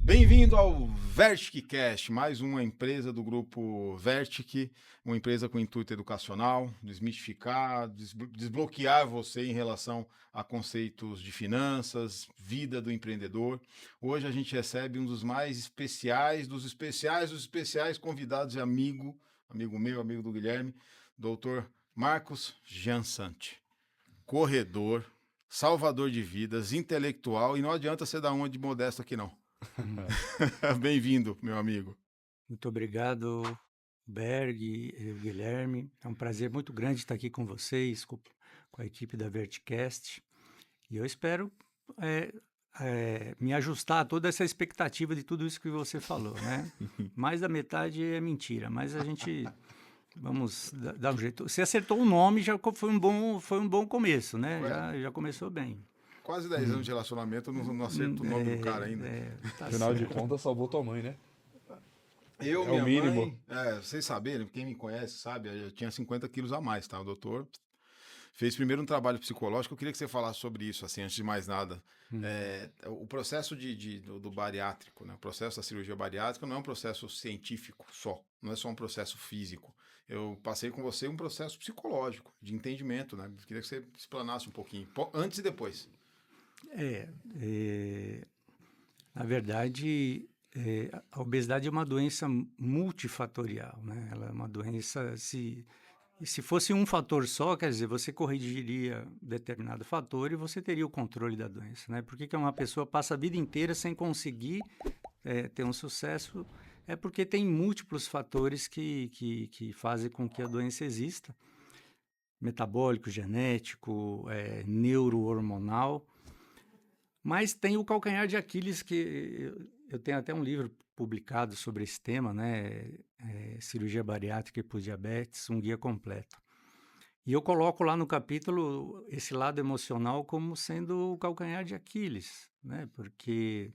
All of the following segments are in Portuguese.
Bem-vindo ao VerticCast, mais uma empresa do grupo Vertic, uma empresa com intuito educacional, desmistificar, desbloquear você em relação a conceitos de finanças, vida do empreendedor. Hoje a gente recebe um dos mais especiais, dos especiais convidados e amigo meu, amigo do Guilherme, doutor Marcos Jansant, corredor, salvador de vidas, intelectual, e não adianta você dar uma de modesto aqui não. Bem-vindo, meu amigo. Muito obrigado, Berg e Guilherme. É um prazer muito grande estar aqui com vocês, com a equipe da Verticast. E eu espero me ajustar a toda essa expectativa de tudo isso que você falou, né? Mais da metade é mentira, mas a gente vamos dar um jeito. Você acertou o nome, já foi um bom começo, né? Já começou bem. Quase 10 anos de relacionamento, eu não acerto o nome do cara ainda. Tá Afinal de certo. contas, salvou tua mãe, né? Eu, É o minha mínimo. mãe, vocês saberem, quem me conhece sabe, eu tinha 50 quilos a mais, tá? O doutor fez primeiro um trabalho psicológico, eu queria que você falasse sobre isso, assim, antes de mais nada. O processo do bariátrico, né? O processo da cirurgia bariátrica não é um processo científico só, não é só um processo físico. Eu passei com você um processo psicológico, de entendimento, né? Eu queria que você explanasse um pouquinho, antes e depois. Na verdade, a obesidade é uma doença multifatorial, né? Ela é uma doença, se fosse um fator só, quer dizer, você corrigiria determinado fator e você teria o controle da doença, né? Por que uma pessoa passa a vida inteira sem conseguir ter um sucesso? É porque tem múltiplos fatores que fazem com que a doença exista. Metabólico, genético, neurohormonal. Mas tem o calcanhar de Aquiles, que eu tenho até um livro publicado sobre esse tema, né? Cirurgia bariátrica por diabetes, um guia completo. E eu coloco lá no capítulo esse lado emocional como sendo o calcanhar de Aquiles, né? Porque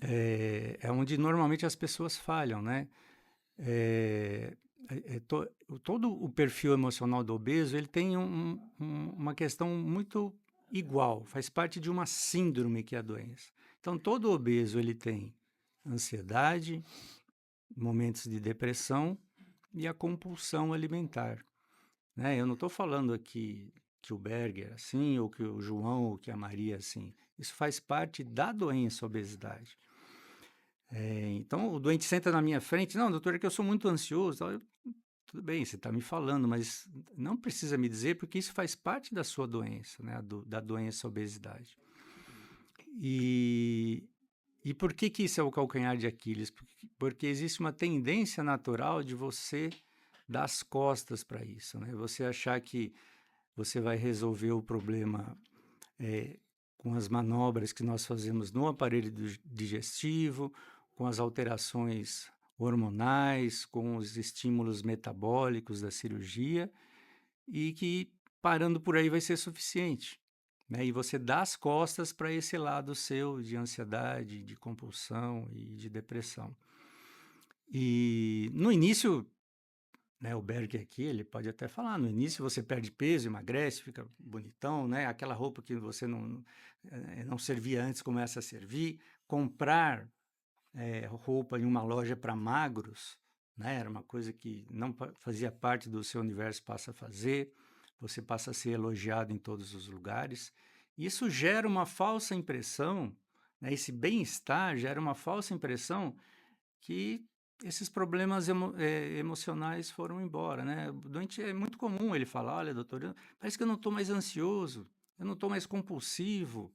é onde normalmente as pessoas falham, né? Todo o perfil emocional do obeso ele tem uma questão muito igual, faz parte de uma síndrome que é a doença. Então, todo obeso ele tem ansiedade, momentos de depressão e a compulsão alimentar, né? Eu não estou falando aqui que o Berger é assim, ou que o João, ou que a Maria é assim. Isso faz parte da doença obesidade. Então, o doente senta na minha frente, não, doutor, é que eu sou muito ansioso. Tudo bem, você está me falando, mas não precisa me dizer, porque isso faz parte da sua doença, né? Da doença obesidade. E por que isso é o calcanhar de Aquiles? Porque existe uma tendência natural de você dar as costas para isso, né? Você achar que você vai resolver o problema com as manobras que nós fazemos no aparelho digestivo, com as alterações hormonais, com os estímulos metabólicos da cirurgia, e que parando por aí vai ser suficiente, né? E você dá as costas para esse lado seu de ansiedade, de compulsão e de depressão. E no início, né, o Berg aqui, ele pode até falar, no início você perde peso, emagrece, fica bonitão, né? Aquela roupa que você não servia antes começa a servir. Comprar roupa em uma loja para magros, né? Era uma coisa que não fazia parte do seu universo, passa a fazer. Você passa a ser elogiado em todos os lugares. Isso gera uma falsa impressão, né? Esse bem-estar gera uma falsa impressão que esses problemas emocionais foram embora, né? O doente é muito comum ele falar, olha, doutor, parece que eu não estou mais ansioso, eu não estou mais compulsivo,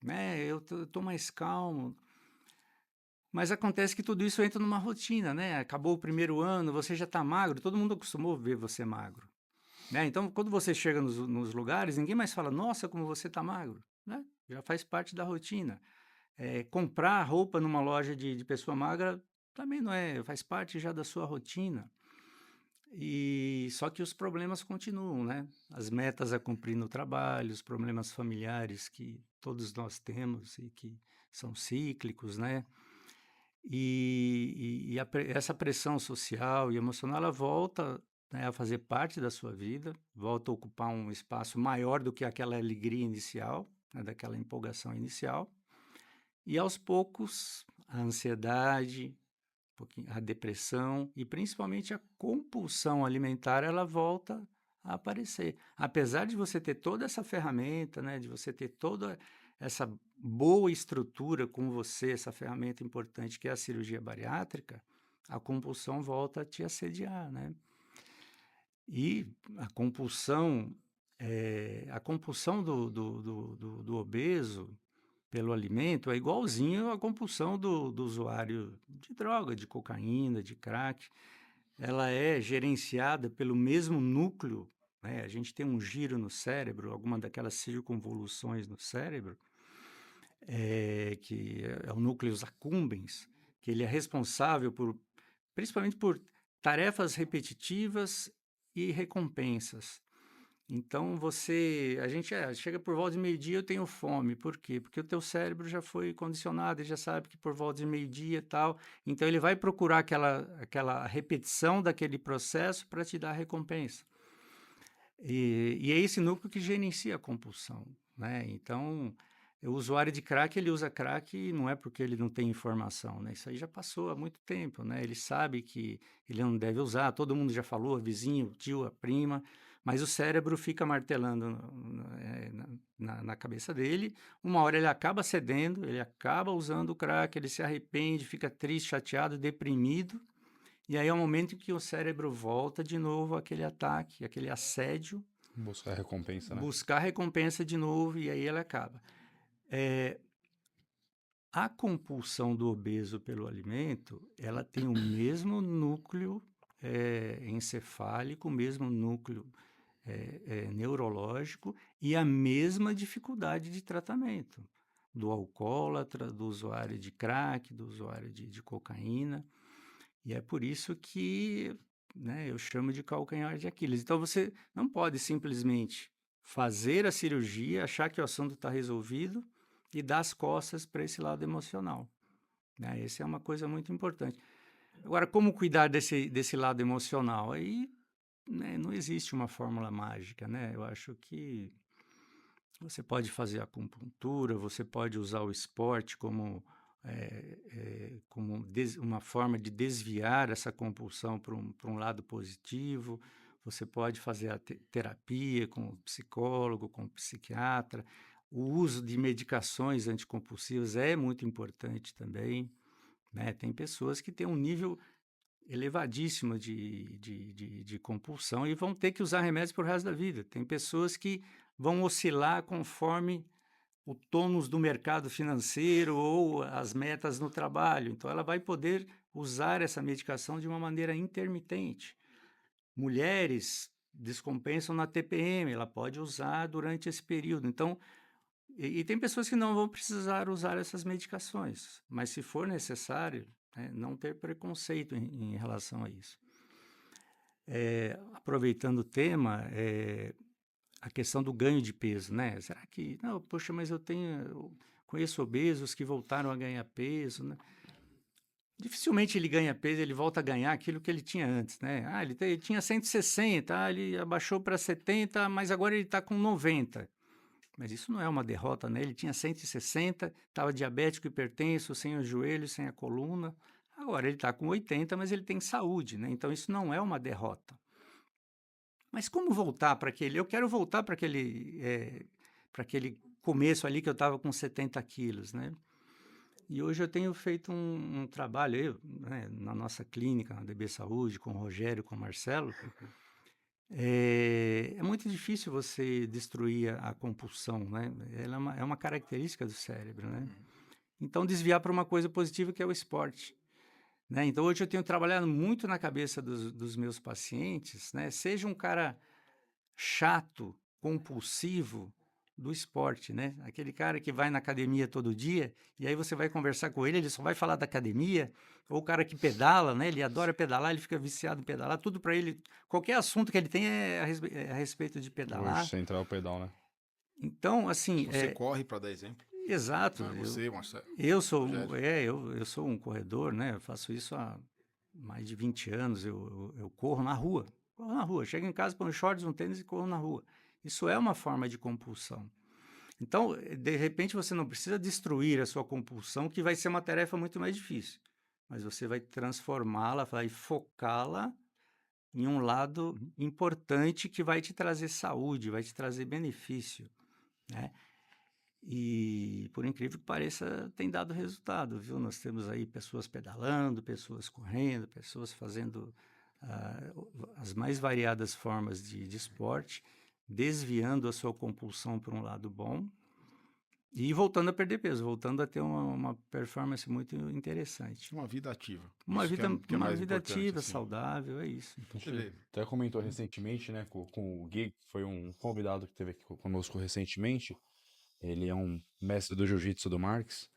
né? Eu estou mais calmo. Mas acontece que tudo isso entra numa rotina, né? Acabou o primeiro ano, você já está magro, todo mundo acostumou a ver você magro, né? Então, quando você chega nos lugares, ninguém mais fala, nossa, como você está magro, né? Já faz parte da rotina. Comprar roupa numa loja de pessoa magra também não é, faz parte já da sua rotina. E só que os problemas continuam, né? As metas a cumprir no trabalho, os problemas familiares que todos nós temos e que são cíclicos, né? Essa pressão social e emocional, ela volta, né, a fazer parte da sua vida, volta a ocupar um espaço maior do que aquela alegria inicial, né, daquela empolgação inicial. E aos poucos, a ansiedade, a depressão e principalmente a compulsão alimentar, ela volta a aparecer. Apesar de você ter toda essa ferramenta, né, de você ter toda essa boa estrutura com você, essa ferramenta importante que é a cirurgia bariátrica, a compulsão volta a te assediar, né? E a compulsão do obeso pelo alimento é igualzinho à compulsão do usuário de droga, de cocaína, de crack. Ela é gerenciada pelo mesmo núcleo, né? A gente tem um giro no cérebro, alguma daquelas circunvoluções no cérebro, que é o núcleo accumbens, que ele é responsável principalmente por tarefas repetitivas e recompensas. Então a gente chega por volta de meio-dia, eu tenho fome. Por quê? Porque o teu cérebro já foi condicionado, ele já sabe que por volta de meio-dia e tal, então ele vai procurar aquela repetição daquele processo para te dar recompensa. E é esse núcleo que gerencia a compulsão, né? Então, o usuário de crack, ele usa crack não é porque ele não tem informação, né? Isso aí já passou há muito tempo, né? Ele sabe que ele não deve usar, todo mundo já falou, vizinho, tio, a prima, mas o cérebro fica martelando na cabeça dele. Uma hora ele acaba cedendo, ele acaba usando o crack, ele se arrepende, fica triste, chateado, deprimido. E aí é o momento em que o cérebro volta de novo àquele ataque, aquele assédio, Buscar recompensa, né? buscar recompensa de novo, e aí ele acaba. A compulsão do obeso pelo alimento, ela tem o mesmo núcleo encefálico, o mesmo núcleo neurológico e a mesma dificuldade de tratamento do alcoólatra, do usuário de crack, do usuário de cocaína. E é por isso que, né, eu chamo de calcanhar de Aquiles. Então, você não pode simplesmente fazer a cirurgia, achar que o assunto está resolvido e dar as costas para esse lado emocional, né? Essa é uma coisa muito importante. Agora, como cuidar desse lado emocional? Aí, né, não existe uma fórmula mágica, né? Eu acho que você pode fazer acupuntura, você pode usar o esporte como uma forma de desviar essa compulsão para um lado positivo. Você pode fazer a terapia com o psicólogo, com o psiquiatra. O uso de medicações anticompulsivas é muito importante também, né? Tem pessoas que têm um nível elevadíssimo de compulsão e vão ter que usar remédios por resto da vida. Tem pessoas que vão oscilar conforme o tônus do mercado financeiro ou as metas no trabalho. Então, ela vai poder usar essa medicação de uma maneira intermitente. Mulheres descompensam na TPM, ela pode usar durante esse período. Então, e tem pessoas que não vão precisar usar essas medicações, mas se for necessário, né, não ter preconceito em relação a isso. Aproveitando o tema, a questão do ganho de peso, né? Será que, não, poxa, mas eu conheço obesos que voltaram a ganhar peso, né? Dificilmente ele ganha peso, ele volta a ganhar aquilo que ele tinha antes, né? Ele tinha 160, ele abaixou para 70, mas agora ele está com 90. Mas isso não é uma derrota, né? Ele tinha 160, estava diabético, hipertenso, sem os joelhos, sem a coluna. Agora ele está com 80, mas ele tem saúde, né? Então isso não é uma derrota. Mas como voltar para aquele... Eu quero voltar para aquele começo ali que eu estava com 70 quilos, né? E hoje eu tenho feito um trabalho, né, na nossa clínica, na DB Saúde, com o Rogério, com o Marcelo. É muito difícil você destruir a compulsão, né? Ela é uma característica do cérebro, né? Então, desviar para uma coisa positiva que é o esporte, né? Então, hoje eu tenho trabalhado muito na cabeça dos meus pacientes, né? Seja um cara chato, compulsivo do esporte, né? Aquele cara que vai na academia todo dia e aí você vai conversar com ele só vai falar da academia, ou o cara que pedala, né? Ele adora pedalar, ele fica viciado em pedalar, tudo para ele, qualquer assunto que ele tem é a respeito de O pedalar. eixo central é o pedal, né? Então, assim, Você corre, para dar exemplo. exato. Você, Marcelo. Eu sou um corredor, né? Eu faço isso há mais de 20 anos. Eu corro na rua. Chego em casa, põe shorts, um tênis e corro na rua. Isso é uma forma de compulsão. Então, de repente, você não precisa destruir a sua compulsão, que vai ser uma tarefa muito mais difícil, mas você vai transformá-la, vai focá-la em um lado importante que vai te trazer saúde, vai te trazer benefício, né? E, por incrível que pareça, tem dado resultado, viu? Nós temos aí pessoas pedalando, pessoas correndo, pessoas fazendo as mais variadas formas de esporte, desviando a sua compulsão para um lado bom e voltando a perder peso, voltando a ter uma performance muito interessante. Uma vida ativa. Uma Isso vida, que é uma mais vida importante, ativa, assim. saudável, é isso. A Você gente vê. até comentou recentemente, né, com o Gui, que foi um convidado que teve aqui conosco recentemente. Ele é um mestre do jiu-jitsu do Marx,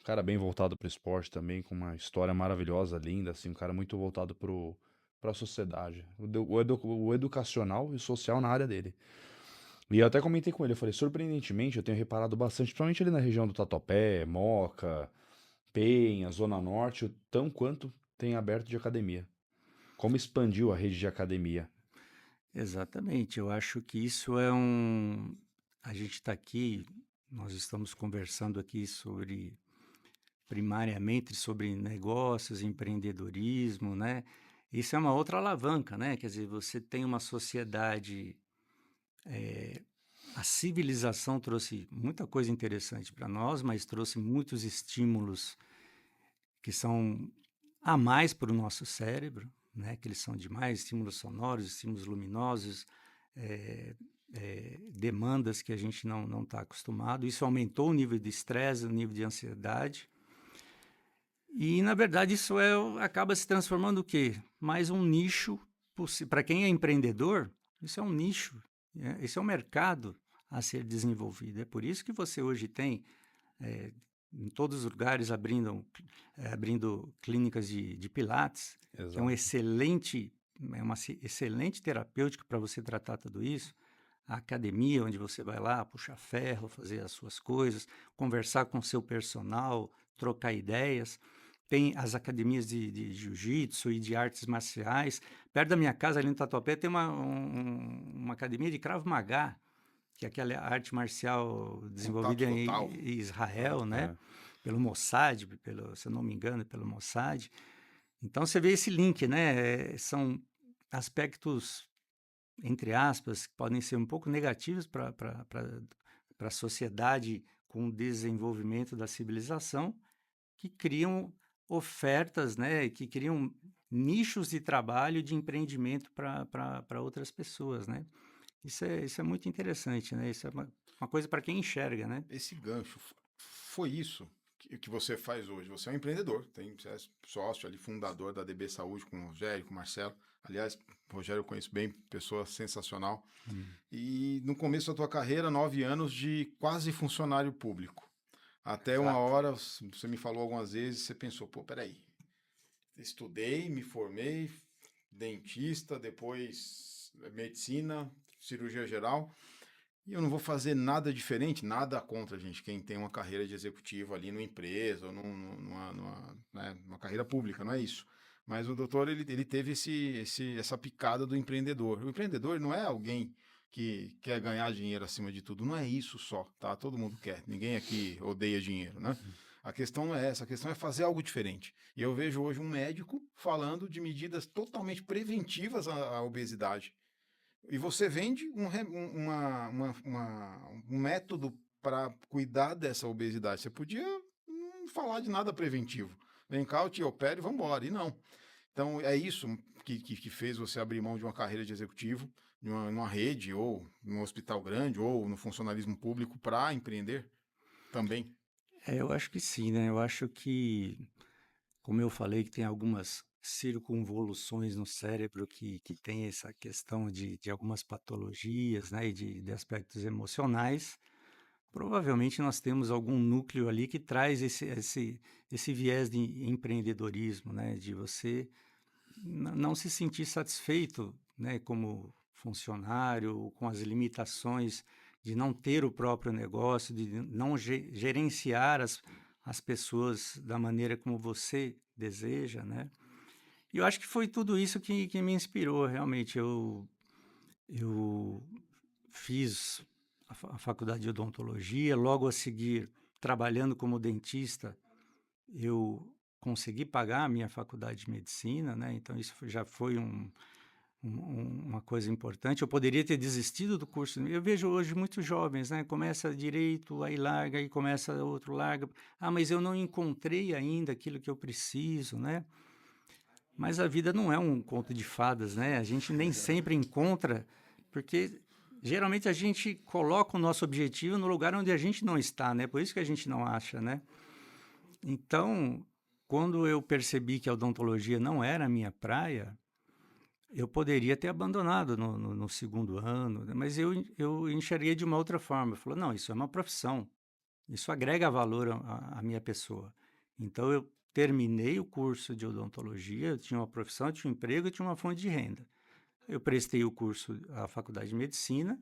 um cara bem voltado para o esporte também, com uma história maravilhosa, linda, assim, um cara muito voltado para a sociedade, o educacional e o social na área dele. E eu até comentei com ele, eu falei, surpreendentemente, eu tenho reparado bastante, principalmente ali na região do Tatuapé, Moca, Penha, Zona Norte, o tão quanto tem aberto de academia. Como expandiu a rede de academia. Exatamente, eu acho que isso é um. A gente está aqui, nós estamos conversando aqui primariamente sobre negócios, empreendedorismo, né? Isso é uma outra alavanca, né? Quer dizer, você tem uma sociedade. A civilização trouxe muita coisa interessante para nós, mas trouxe muitos estímulos que são a mais para o nosso cérebro, né? Que eles são demais, estímulos sonoros, estímulos luminosos, demandas que a gente não está acostumado. Isso aumentou o nível de estresse, o nível de ansiedade. E, na verdade, acaba se transformando o quê? Mais um nicho. Para quem é empreendedor, isso é um nicho, né? Esse é um mercado a ser desenvolvido. É por isso que você hoje tem em todos os lugares abrindo clínicas de pilates, que é uma excelente terapêutica para você tratar tudo isso. A academia, onde você vai lá, puxar ferro, fazer as suas coisas, conversar com o seu personal, trocar ideias. Tem as academias de jiu-jitsu e de artes marciais. Perto da minha casa, ali no Tatuapé, tem uma academia de Krav Maga, que é aquela arte marcial desenvolvida total. em Israel, né? Pelo Mossad, se eu não me engano, pelo Mossad. Então, você vê esse link, né? São aspectos, entre aspas, que podem ser um pouco negativos para a sociedade com o desenvolvimento da civilização, que criam ofertas, né? Que criam nichos de trabalho, de empreendimento para outras pessoas, né? Isso é muito interessante, né? Isso é uma coisa para quem enxerga, né? Esse gancho foi isso que você faz hoje. Você é um empreendedor, você é sócio ali, fundador da DB Saúde com o Rogério, com o Marcelo. Aliás, o Rogério eu conheço bem, pessoa sensacional. E no começo da tua carreira, 9 anos de quase funcionário público. Até uma hora, você me falou algumas vezes, você pensou, pô, peraí, estudei, me formei, dentista, depois medicina, cirurgia geral, e eu não vou fazer nada diferente, nada contra, gente, quem tem uma carreira de executivo ali numa empresa ou numa carreira pública, não é isso. Mas o doutor, ele teve essa picada do empreendedor. O empreendedor não é alguém que quer ganhar dinheiro acima de tudo, não é isso só, tá? Todo mundo quer, ninguém aqui odeia dinheiro, né? A questão não é essa, a questão é fazer algo diferente. E eu vejo hoje um médico falando de medidas totalmente preventivas à obesidade. E você vende um método para cuidar dessa obesidade. Você podia não falar de nada preventivo. Vem cá, eu te opero e vamos embora. E não. Então, é isso que fez você abrir mão de uma carreira de executivo, numa rede, ou num hospital grande, ou no funcionalismo público, para empreender também. Eu acho que sim, né? Eu acho que, como eu falei, que tem algumas circunvoluções no cérebro que tem essa questão de algumas patologias, né? E de aspectos emocionais. Provavelmente nós temos algum núcleo ali que traz esse viés de empreendedorismo, né? De você não se sentir satisfeito, né, como funcionário, com as limitações de não ter o próprio negócio, de não gerenciar as pessoas da maneira como você deseja, né? E eu acho que foi tudo isso que me inspirou, realmente. Eu fiz a faculdade de odontologia, logo a seguir, trabalhando como dentista, eu consegui pagar a minha faculdade de medicina, né? Então isso já foi uma coisa importante. Eu poderia ter desistido do curso. Eu vejo hoje muitos jovens, né? Começa direito, aí larga, aí começa outro, larga. Ah, mas eu não encontrei ainda aquilo que eu preciso, né? Mas a vida não é um conto de fadas, né? A gente nem sempre encontra, porque geralmente a gente coloca o nosso objetivo no lugar onde a gente não está, né? Por isso que a gente não acha, né? Então, quando eu percebi que a odontologia não era a minha praia, eu poderia ter abandonado no segundo ano, né? Mas eu enxerguei de uma outra forma. Eu falei, não, isso é uma profissão, isso agrega valor à minha pessoa. Então, eu terminei o curso de odontologia, eu tinha uma profissão, eu tinha um emprego, eu tinha uma fonte de renda. Eu prestei o curso à faculdade de medicina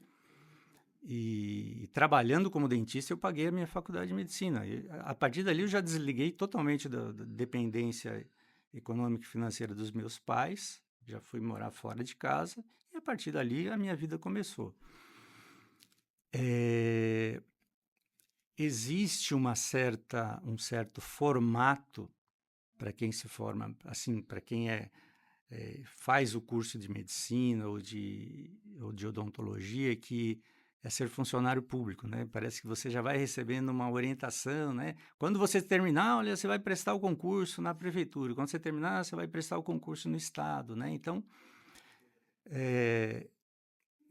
e trabalhando como dentista, eu paguei a minha faculdade de medicina. E, a partir dali, eu já desliguei totalmente da dependência econômica e financeira dos meus pais, já fui morar fora de casa, e a partir dali a minha vida começou. Existe um certo formato para quem se forma, assim, para quem faz o curso de medicina ou de odontologia, que é ser funcionário público, né? Parece que você já vai recebendo uma orientação, né? Quando você terminar, olha, você vai prestar o concurso na prefeitura. Quando você terminar, você vai prestar o concurso no estado, né? Então,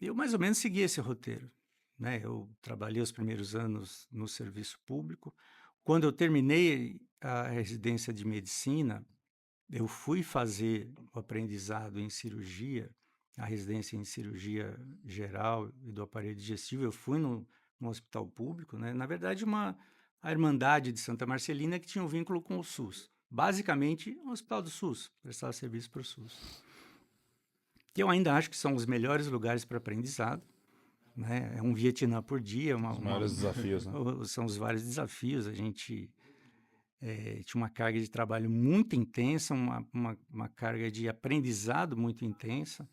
eu mais ou menos segui esse roteiro, né? Eu trabalhei os primeiros anos no serviço público. Quando eu terminei a residência de medicina, eu fui fazer o aprendizado em cirurgia, a residência em cirurgia geral e do aparelho digestivo. Eu fui no hospital público, né? Na verdade, a Irmandade de Santa Marcelina que tinha um vínculo com o SUS. Basicamente, um hospital do SUS, prestava serviço para o SUS. Que eu ainda acho que são os melhores lugares para aprendizado, né? É um Vietnã por dia. Os maiores desafios, né? São os vários desafios. A gente tinha uma carga de trabalho muito intensa, uma carga de aprendizado muito intensa.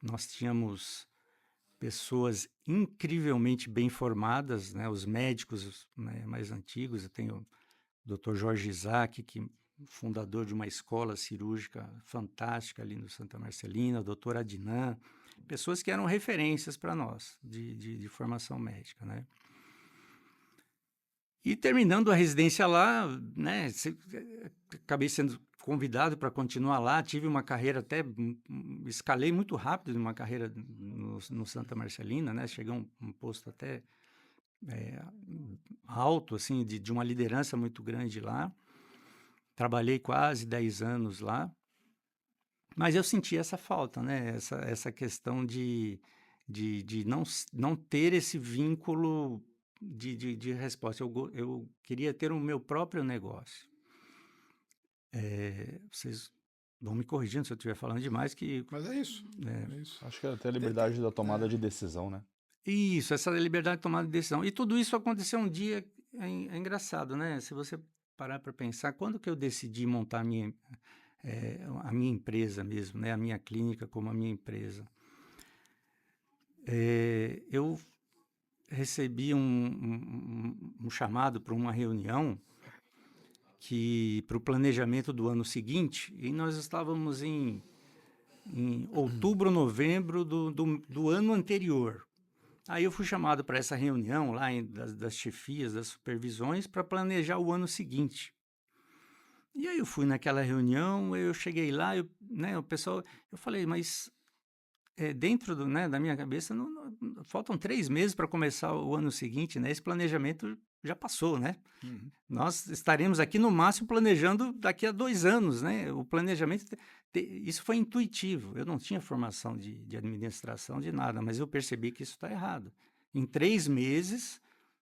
Nós tínhamos pessoas incrivelmente bem formadas, né? Os médicos, né, mais antigos. Eu tenho o Dr. Jorge Isaac, que fundador de uma escola cirúrgica fantástica ali no Santa Marcelina, o Dr. Adnan, pessoas que eram referências para nós de formação médica, né? E terminando a residência lá, né, acabei sendo convidado para continuar lá, tive uma carreira escalei muito rápido uma carreira no Santa Marcelina, né, cheguei a um posto até alto, assim, de uma liderança muito grande lá. Trabalhei quase 10 anos lá, mas eu senti essa falta, né, essa questão de não ter esse vínculo de resposta. Eu queria ter o meu próprio negócio. Vocês vão me corrigindo se eu estiver falando demais. Mas é isso. É isso. Acho que é até a liberdade da tomada de decisão, né? Isso, essa liberdade de tomada de decisão. E tudo isso aconteceu um dia, é engraçado, né? Se você parar para pensar, quando que eu decidi montar a minha empresa mesmo, né? A minha clínica como a minha empresa. Eu recebi um chamado para uma reunião para o planejamento do ano seguinte, e nós estávamos em outubro, novembro do ano anterior. Aí eu fui chamado para essa reunião lá das chefias, das supervisões, para planejar o ano seguinte. E aí eu fui naquela reunião, eu cheguei lá, o pessoal, eu falei, mas dentro da minha cabeça, faltam 3 meses para começar o ano seguinte, né? Esse planejamento já passou, né? Uhum. Nós estaremos aqui no máximo planejando daqui a 2 anos, né? O planejamento, isso foi intuitivo. Eu não tinha formação de administração, de nada, mas eu percebi que isso está errado. Em 3 meses,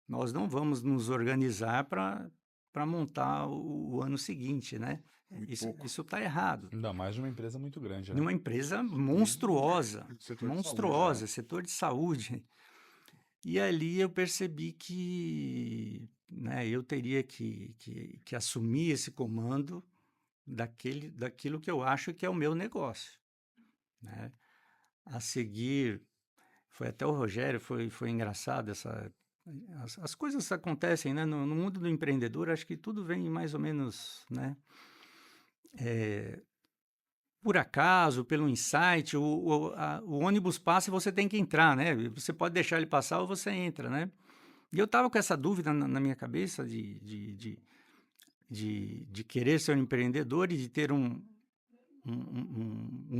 nós não vamos nos organizar para montar o ano seguinte, né? Isso está errado. Ainda mais de uma empresa muito grande, né? Numa empresa monstruosa, Setor de saúde, setor de saúde. E ali eu percebi que, né, eu teria que assumir esse comando daquilo que eu acho que é o meu negócio, né? A seguir, foi até o Rogério, foi engraçado as coisas acontecem, né? No mundo do empreendedor, acho que tudo vem mais ou menos, né? Por acaso, pelo insight, o ônibus passa e você tem que entrar, né? Você pode deixar ele passar ou você entra, né? E eu estava com essa dúvida na minha cabeça de querer ser um empreendedor e de ter um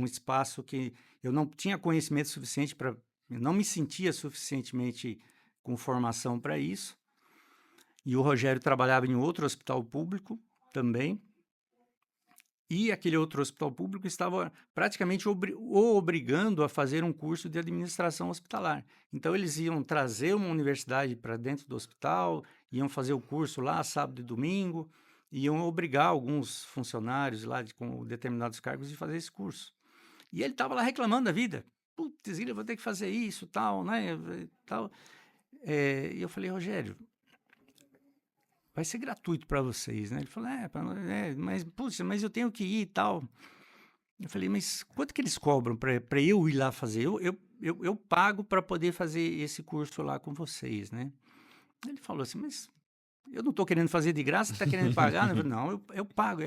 espaço que eu não tinha conhecimento suficiente para... não me sentia suficientemente com formação para isso. E o Rogério trabalhava em outro hospital público também. E aquele outro hospital público estava praticamente o obrigando a fazer um curso de administração hospitalar. Então, eles iam trazer uma universidade para dentro do hospital, iam fazer o curso lá sábado e domingo, iam obrigar alguns funcionários lá com determinados cargos de fazer esse curso. E ele estava lá reclamando da vida. Putz, eu vou ter que fazer isso, tal, né? Tal. E eu falei, Rogério, vai ser gratuito para vocês, né? Ele falou, mas eu tenho que ir e tal. Eu falei, mas quanto que eles cobram para eu ir lá fazer? Eu pago para poder fazer esse curso lá com vocês, né? Ele falou assim, mas eu não estou querendo fazer de graça, você está querendo pagar? Eu falei, não, eu pago.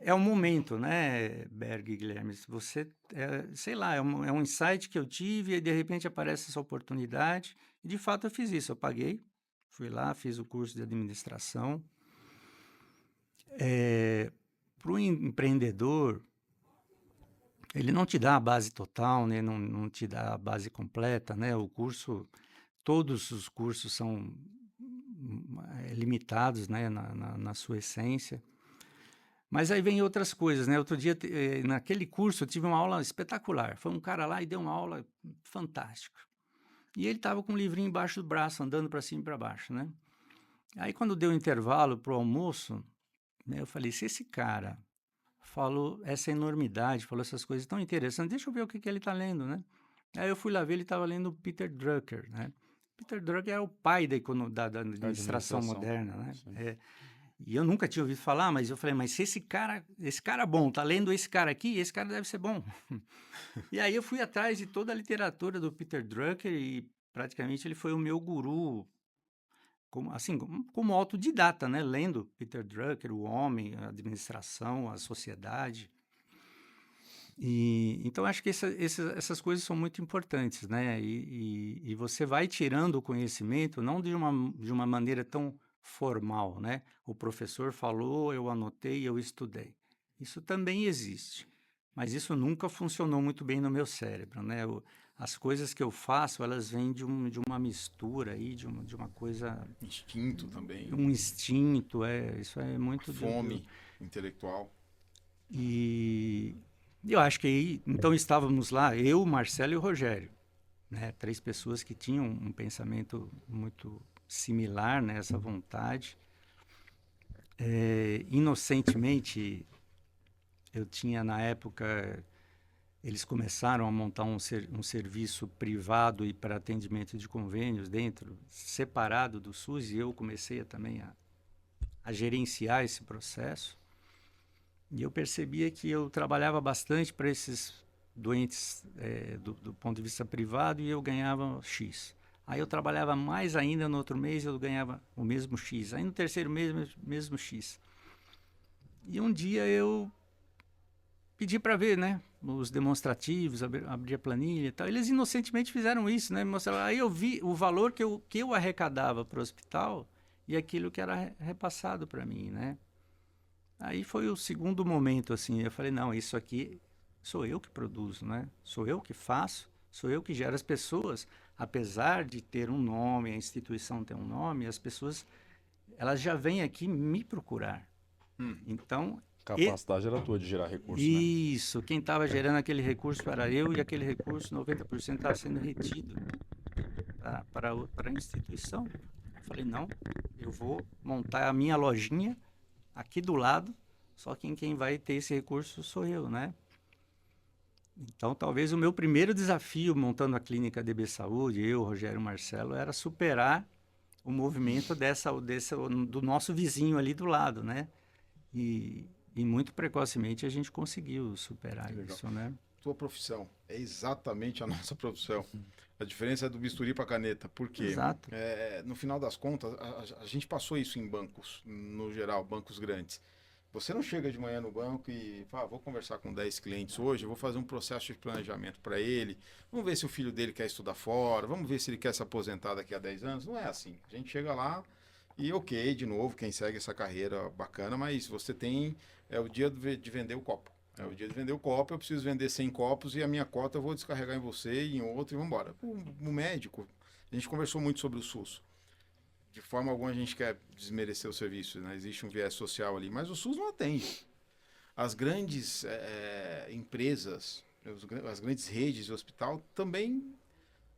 É um momento, né, Berg e Guilherme? Você, sei lá, é um insight que eu tive e de repente aparece essa oportunidade. E de fato eu fiz isso, eu paguei. Fui lá, fiz o curso de administração. Para o empreendedor, ele não te dá a base total, né? Não te dá a base completa, né? O curso, todos os cursos são limitados, né? Na sua essência. Mas aí vem outras coisas, né? Outro dia, naquele curso, eu tive uma aula espetacular. Foi um cara lá e deu uma aula fantástica. E ele estava com um livrinho embaixo do braço, andando para cima e para baixo, né? Aí, quando deu intervalo para o almoço, né, eu falei, se esse cara falou essa enormidade, falou essas coisas tão interessantes, deixa eu ver o que ele está lendo, né? Aí eu fui lá ver, ele estava lendo Peter Drucker, né? Peter Drucker é o pai da administração moderna, né? E eu nunca tinha ouvido falar, mas eu falei, mas se esse cara bom, tá lendo esse cara aqui, esse cara deve ser bom. E aí eu fui atrás de toda a literatura do Peter Drucker e praticamente ele foi o meu guru, como autodidata, né? Lendo Peter Drucker, o homem, a administração, a sociedade. Então, acho que essas coisas são muito importantes, né? E você vai tirando o conhecimento, não de uma maneira tão formal, né? O professor falou, eu anotei, eu estudei. Isso também existe, mas isso nunca funcionou muito bem no meu cérebro, né? As coisas que eu faço, elas vêm de uma mistura aí, de uma coisa... Instinto também. Um instinto, isso é muito... Fome intelectual. E eu acho que aí, então estávamos lá, eu, Marcelo e o Rogério, né? 3 pessoas que tinham um pensamento muito similar, né? Essa vontade. Inocentemente, eu tinha na época, eles começaram a montar um serviço privado e para atendimento de convênios dentro, separado do SUS, e eu comecei também a gerenciar esse processo. E eu percebia que eu trabalhava bastante para esses doentes do ponto de vista privado e eu ganhava X. Aí eu trabalhava mais ainda, no outro mês eu ganhava o mesmo X. Aí no terceiro mês, mesmo X. E um dia eu pedi para ver, né, os demonstrativos, abrir a planilha e tal. Eles inocentemente fizeram isso, né? Aí eu vi o valor que eu arrecadava para o hospital e aquilo que era repassado para mim, né? Aí foi o segundo momento, assim, eu falei, não, isso aqui sou eu que produzo, né? Sou eu que faço, sou eu que gero as pessoas. Apesar de ter um nome, a instituição ter um nome, as pessoas, elas já vêm aqui me procurar. Então... Capacidade era tua de gerar recurso, né? Isso, quem estava gerando aquele recurso era eu e aquele recurso, 90% estava sendo retido para a instituição. Eu falei, não, eu vou montar a minha lojinha aqui do lado, só que quem vai ter esse recurso sou eu, né? Então, talvez o meu primeiro desafio montando a clínica DB Saúde, eu, Rogério e Marcelo, era superar o movimento do nosso vizinho ali do lado, né? E muito precocemente a gente conseguiu superar isso, né? tua profissão. É exatamente a nossa profissão. A diferença é do bisturi para caneta. Por quê? Exato. No final das contas, a gente passou isso em bancos, no geral, bancos grandes. Você não chega de manhã no banco e fala, vou conversar com 10 clientes hoje, eu vou fazer um processo de planejamento para ele, vamos ver se o filho dele quer estudar fora, vamos ver se ele quer se aposentar daqui a 10 anos. Não é assim. A gente chega lá e ok, de novo, quem segue essa carreira bacana, mas você tem, é o dia de vender o copo. É o dia de vender o copo, eu preciso vender 100 copos e a minha cota eu vou descarregar em você e em outro e vamos embora. O médico, a gente conversou muito sobre o SUS. De forma alguma a gente quer desmerecer o serviço, né? Existe um viés social ali, mas o SUS não atende. As grandes empresas, as grandes redes de hospital também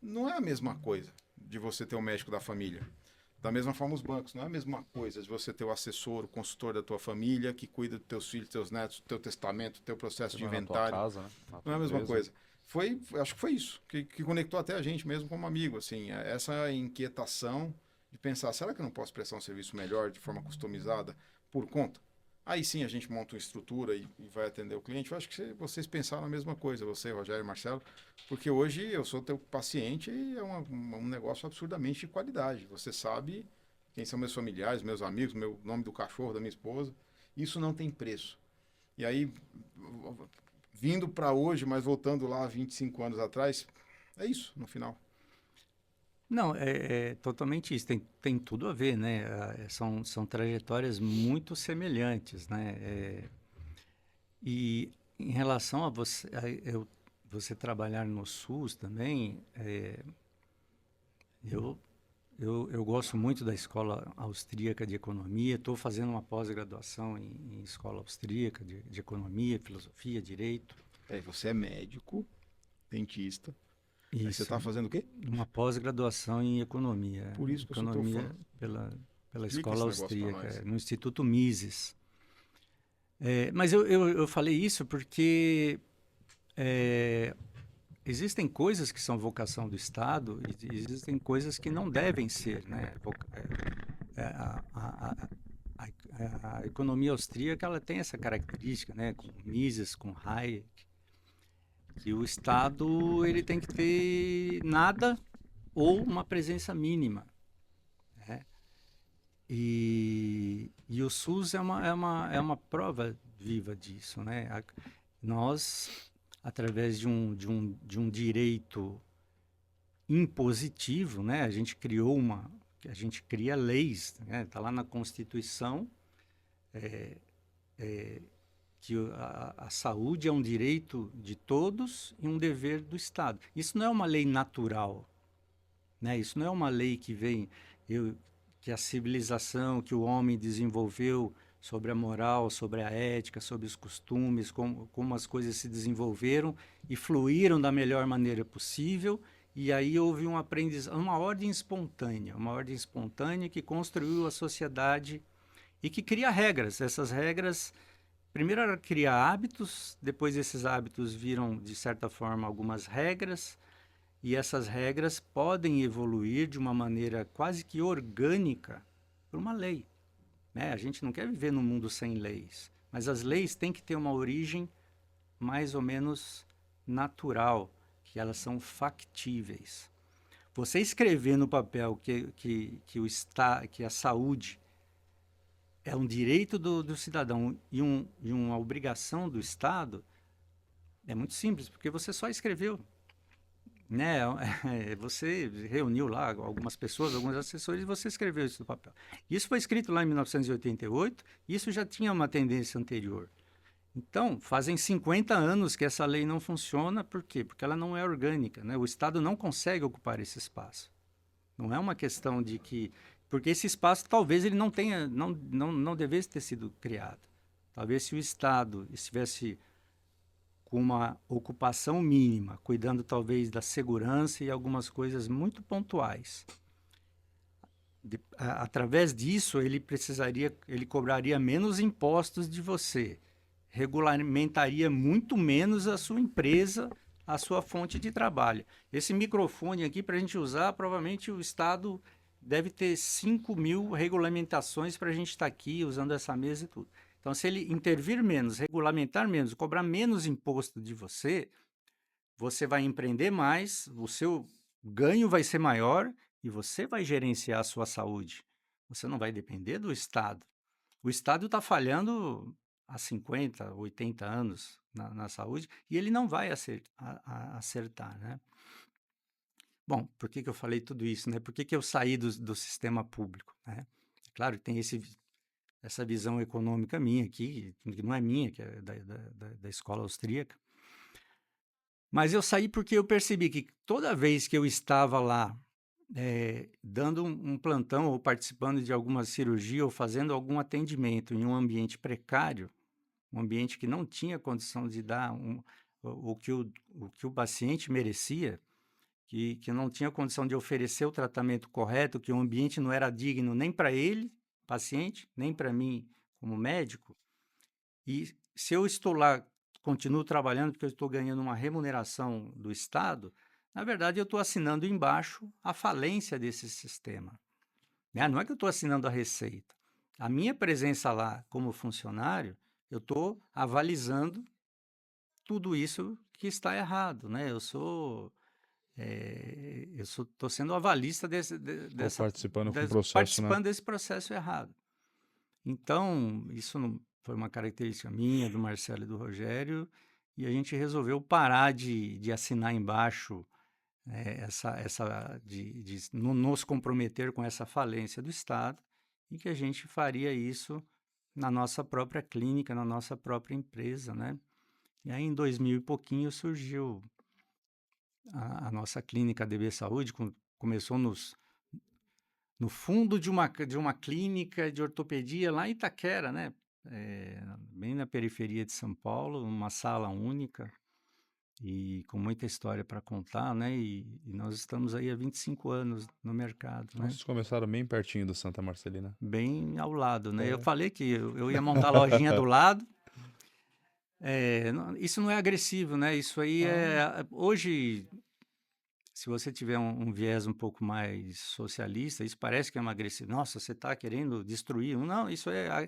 não é a mesma coisa de você ter um médico da família. Da mesma forma os bancos, não é a mesma coisa de você ter o assessor, o consultor da tua família que cuida dos teus filhos, teus netos, do teu testamento, do teu processo de Na tua inventário. casa, né? Na Não tua é a mesma empresa. coisa. Acho que foi isso que conectou até a gente mesmo como amigo, assim, essa inquietação de pensar, será que eu não posso prestar um serviço melhor de forma customizada por conta? Aí sim a gente monta uma estrutura e vai atender o cliente. Eu acho que vocês pensaram a mesma coisa, você, Rogério e Marcelo, porque hoje eu sou teu paciente e é um negócio absurdamente de qualidade. Você sabe quem são meus familiares, meus amigos, meu nome do cachorro, da minha esposa. Isso não tem preço. E aí, vindo para hoje, mas voltando lá 25 anos atrás, é isso, no final. Não, é totalmente isso. Tem tudo a ver, né? São trajetórias muito semelhantes, né? E em relação a você trabalhar no SUS também, eu gosto muito da escola austríaca de economia. Estou fazendo uma pós-graduação em escola austríaca de economia, filosofia, direito. Você é médico, dentista. Aí você Isso. está fazendo o quê? Uma pós-graduação em economia. Por isso que eu sou teu Economia fã. pela Explica escola esse negócio pra austríaca, nós. no Instituto Mises. Mas eu falei isso porque existem coisas que são vocação do Estado e existem coisas que não devem ser, né? A economia austríaca ela tem essa característica, né? Com Mises, com Hayek, que o Estado ele tem que ter nada ou uma presença mínima, né? E o SUS é uma prova viva disso, né? Nós, através de um direito impositivo, né? A gente cria leis, né? Tá lá na Constituição que a saúde é um direito de todos e um dever do Estado. Isso não é uma lei natural, né? Isso não é uma lei que vem que a civilização, que o homem desenvolveu sobre a moral, sobre a ética, sobre os costumes, como as coisas se desenvolveram e fluíram da melhor maneira possível, e aí houve uma ordem espontânea que construiu a sociedade e que cria regras. Essas regras, primeiro ela cria hábitos, depois esses hábitos viram, de certa forma, algumas regras, e essas regras podem evoluir de uma maneira quase que orgânica por uma lei, né? A gente não quer viver num mundo sem leis, mas as leis têm que ter uma origem mais ou menos natural, que elas são factíveis. Você escrever no papel que a saúde é um direito do cidadão e uma obrigação do Estado é muito simples, porque você só escreveu, né? Você reuniu lá algumas pessoas, alguns assessores, e você escreveu isso no papel. Isso foi escrito lá em 1988, e isso já tinha uma tendência anterior. Então, fazem 50 anos que essa lei não funciona, por quê? Porque ela não é orgânica, né? O Estado não consegue ocupar esse espaço. Não é uma questão de que... Porque esse espaço talvez ele não devesse ter sido criado. Talvez se o Estado estivesse com uma ocupação mínima, cuidando talvez da segurança e algumas coisas muito pontuais. Através disso, ele cobraria menos impostos de você, regulamentaria muito menos a sua empresa, a sua fonte de trabalho. Esse microfone aqui, para a gente usar, provavelmente o Estado deve ter 5.000 regulamentações para a gente estar aqui usando essa mesa e tudo. Então, se ele intervir menos, regulamentar menos, cobrar menos imposto de você, você vai empreender mais, o seu ganho vai ser maior e você vai gerenciar a sua saúde. Você não vai depender do Estado. O Estado está falhando há 50, 80 anos na saúde e ele não vai acertar, né? Bom, por que eu falei tudo isso, né? Por que eu saí do sistema público, né? Claro que tem essa visão econômica minha aqui, que não é minha, que é da escola austríaca. Mas eu saí porque eu percebi que toda vez que eu estava lá dando um plantão ou participando de alguma cirurgia ou fazendo algum atendimento em um ambiente precário, um ambiente que não tinha condição de dar o que o paciente merecia, que não tinha condição de oferecer o tratamento correto, que o ambiente não era digno nem para ele, paciente, nem para mim como médico. E se eu estou lá, continuo trabalhando porque eu estou ganhando uma remuneração do Estado, na verdade eu estou assinando embaixo a falência desse sistema. Né? Não é que eu estou assinando a receita. A minha presença lá como funcionário, eu estou avalizando tudo isso que está errado, né? Estou sendo avalista Participando desse processo errado. Então, isso não foi uma característica minha, do Marcelo e do Rogério, e a gente resolveu parar de assinar embaixo de nos comprometer com essa falência do Estado e que a gente faria isso na nossa própria clínica, na nossa própria empresa, né? E aí, em 2000 e pouquinho, surgiu a nossa clínica DB Saúde, começou no fundo de uma clínica de ortopedia lá em Itaquera, né? Bem na periferia de São Paulo, uma sala única e com muita história para contar, né? E nós estamos aí há 25 anos no mercado, né? Vocês começaram bem pertinho do Santa Marcelina. Bem ao lado, né? É. Eu falei que eu ia montar a lojinha do lado. Isso não é agressivo, né? Isso aí hoje, se você tiver um viés um pouco mais socialista, isso parece que é uma agressividade. Nossa, você está querendo destruir. Não,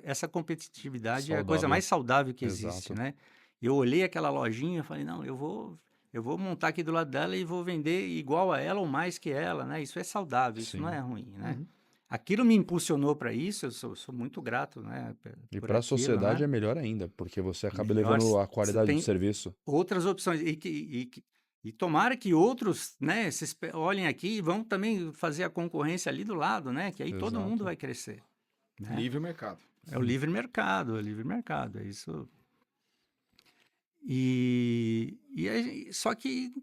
essa competitividade é a coisa Saudável. mais saudável que existe, Exato. né? Eu olhei aquela lojinha e falei, não, eu vou montar aqui do lado dela e vou vender igual a ela ou mais que ela, né? Isso é saudável, isso não Sim. é ruim, né? Aquilo me impulsionou para isso, eu sou muito grato, né? E por para a aquilo, sociedade né? é melhor ainda, porque você acaba Melhor, elevando a você qualidade do tem serviço. outras opções. E tomara que outros, né, olhem aqui e vão também fazer a concorrência ali do lado, né? Que aí todo mundo Exato. vai crescer. Né? Livre mercado. É o livre mercado, é isso. Só que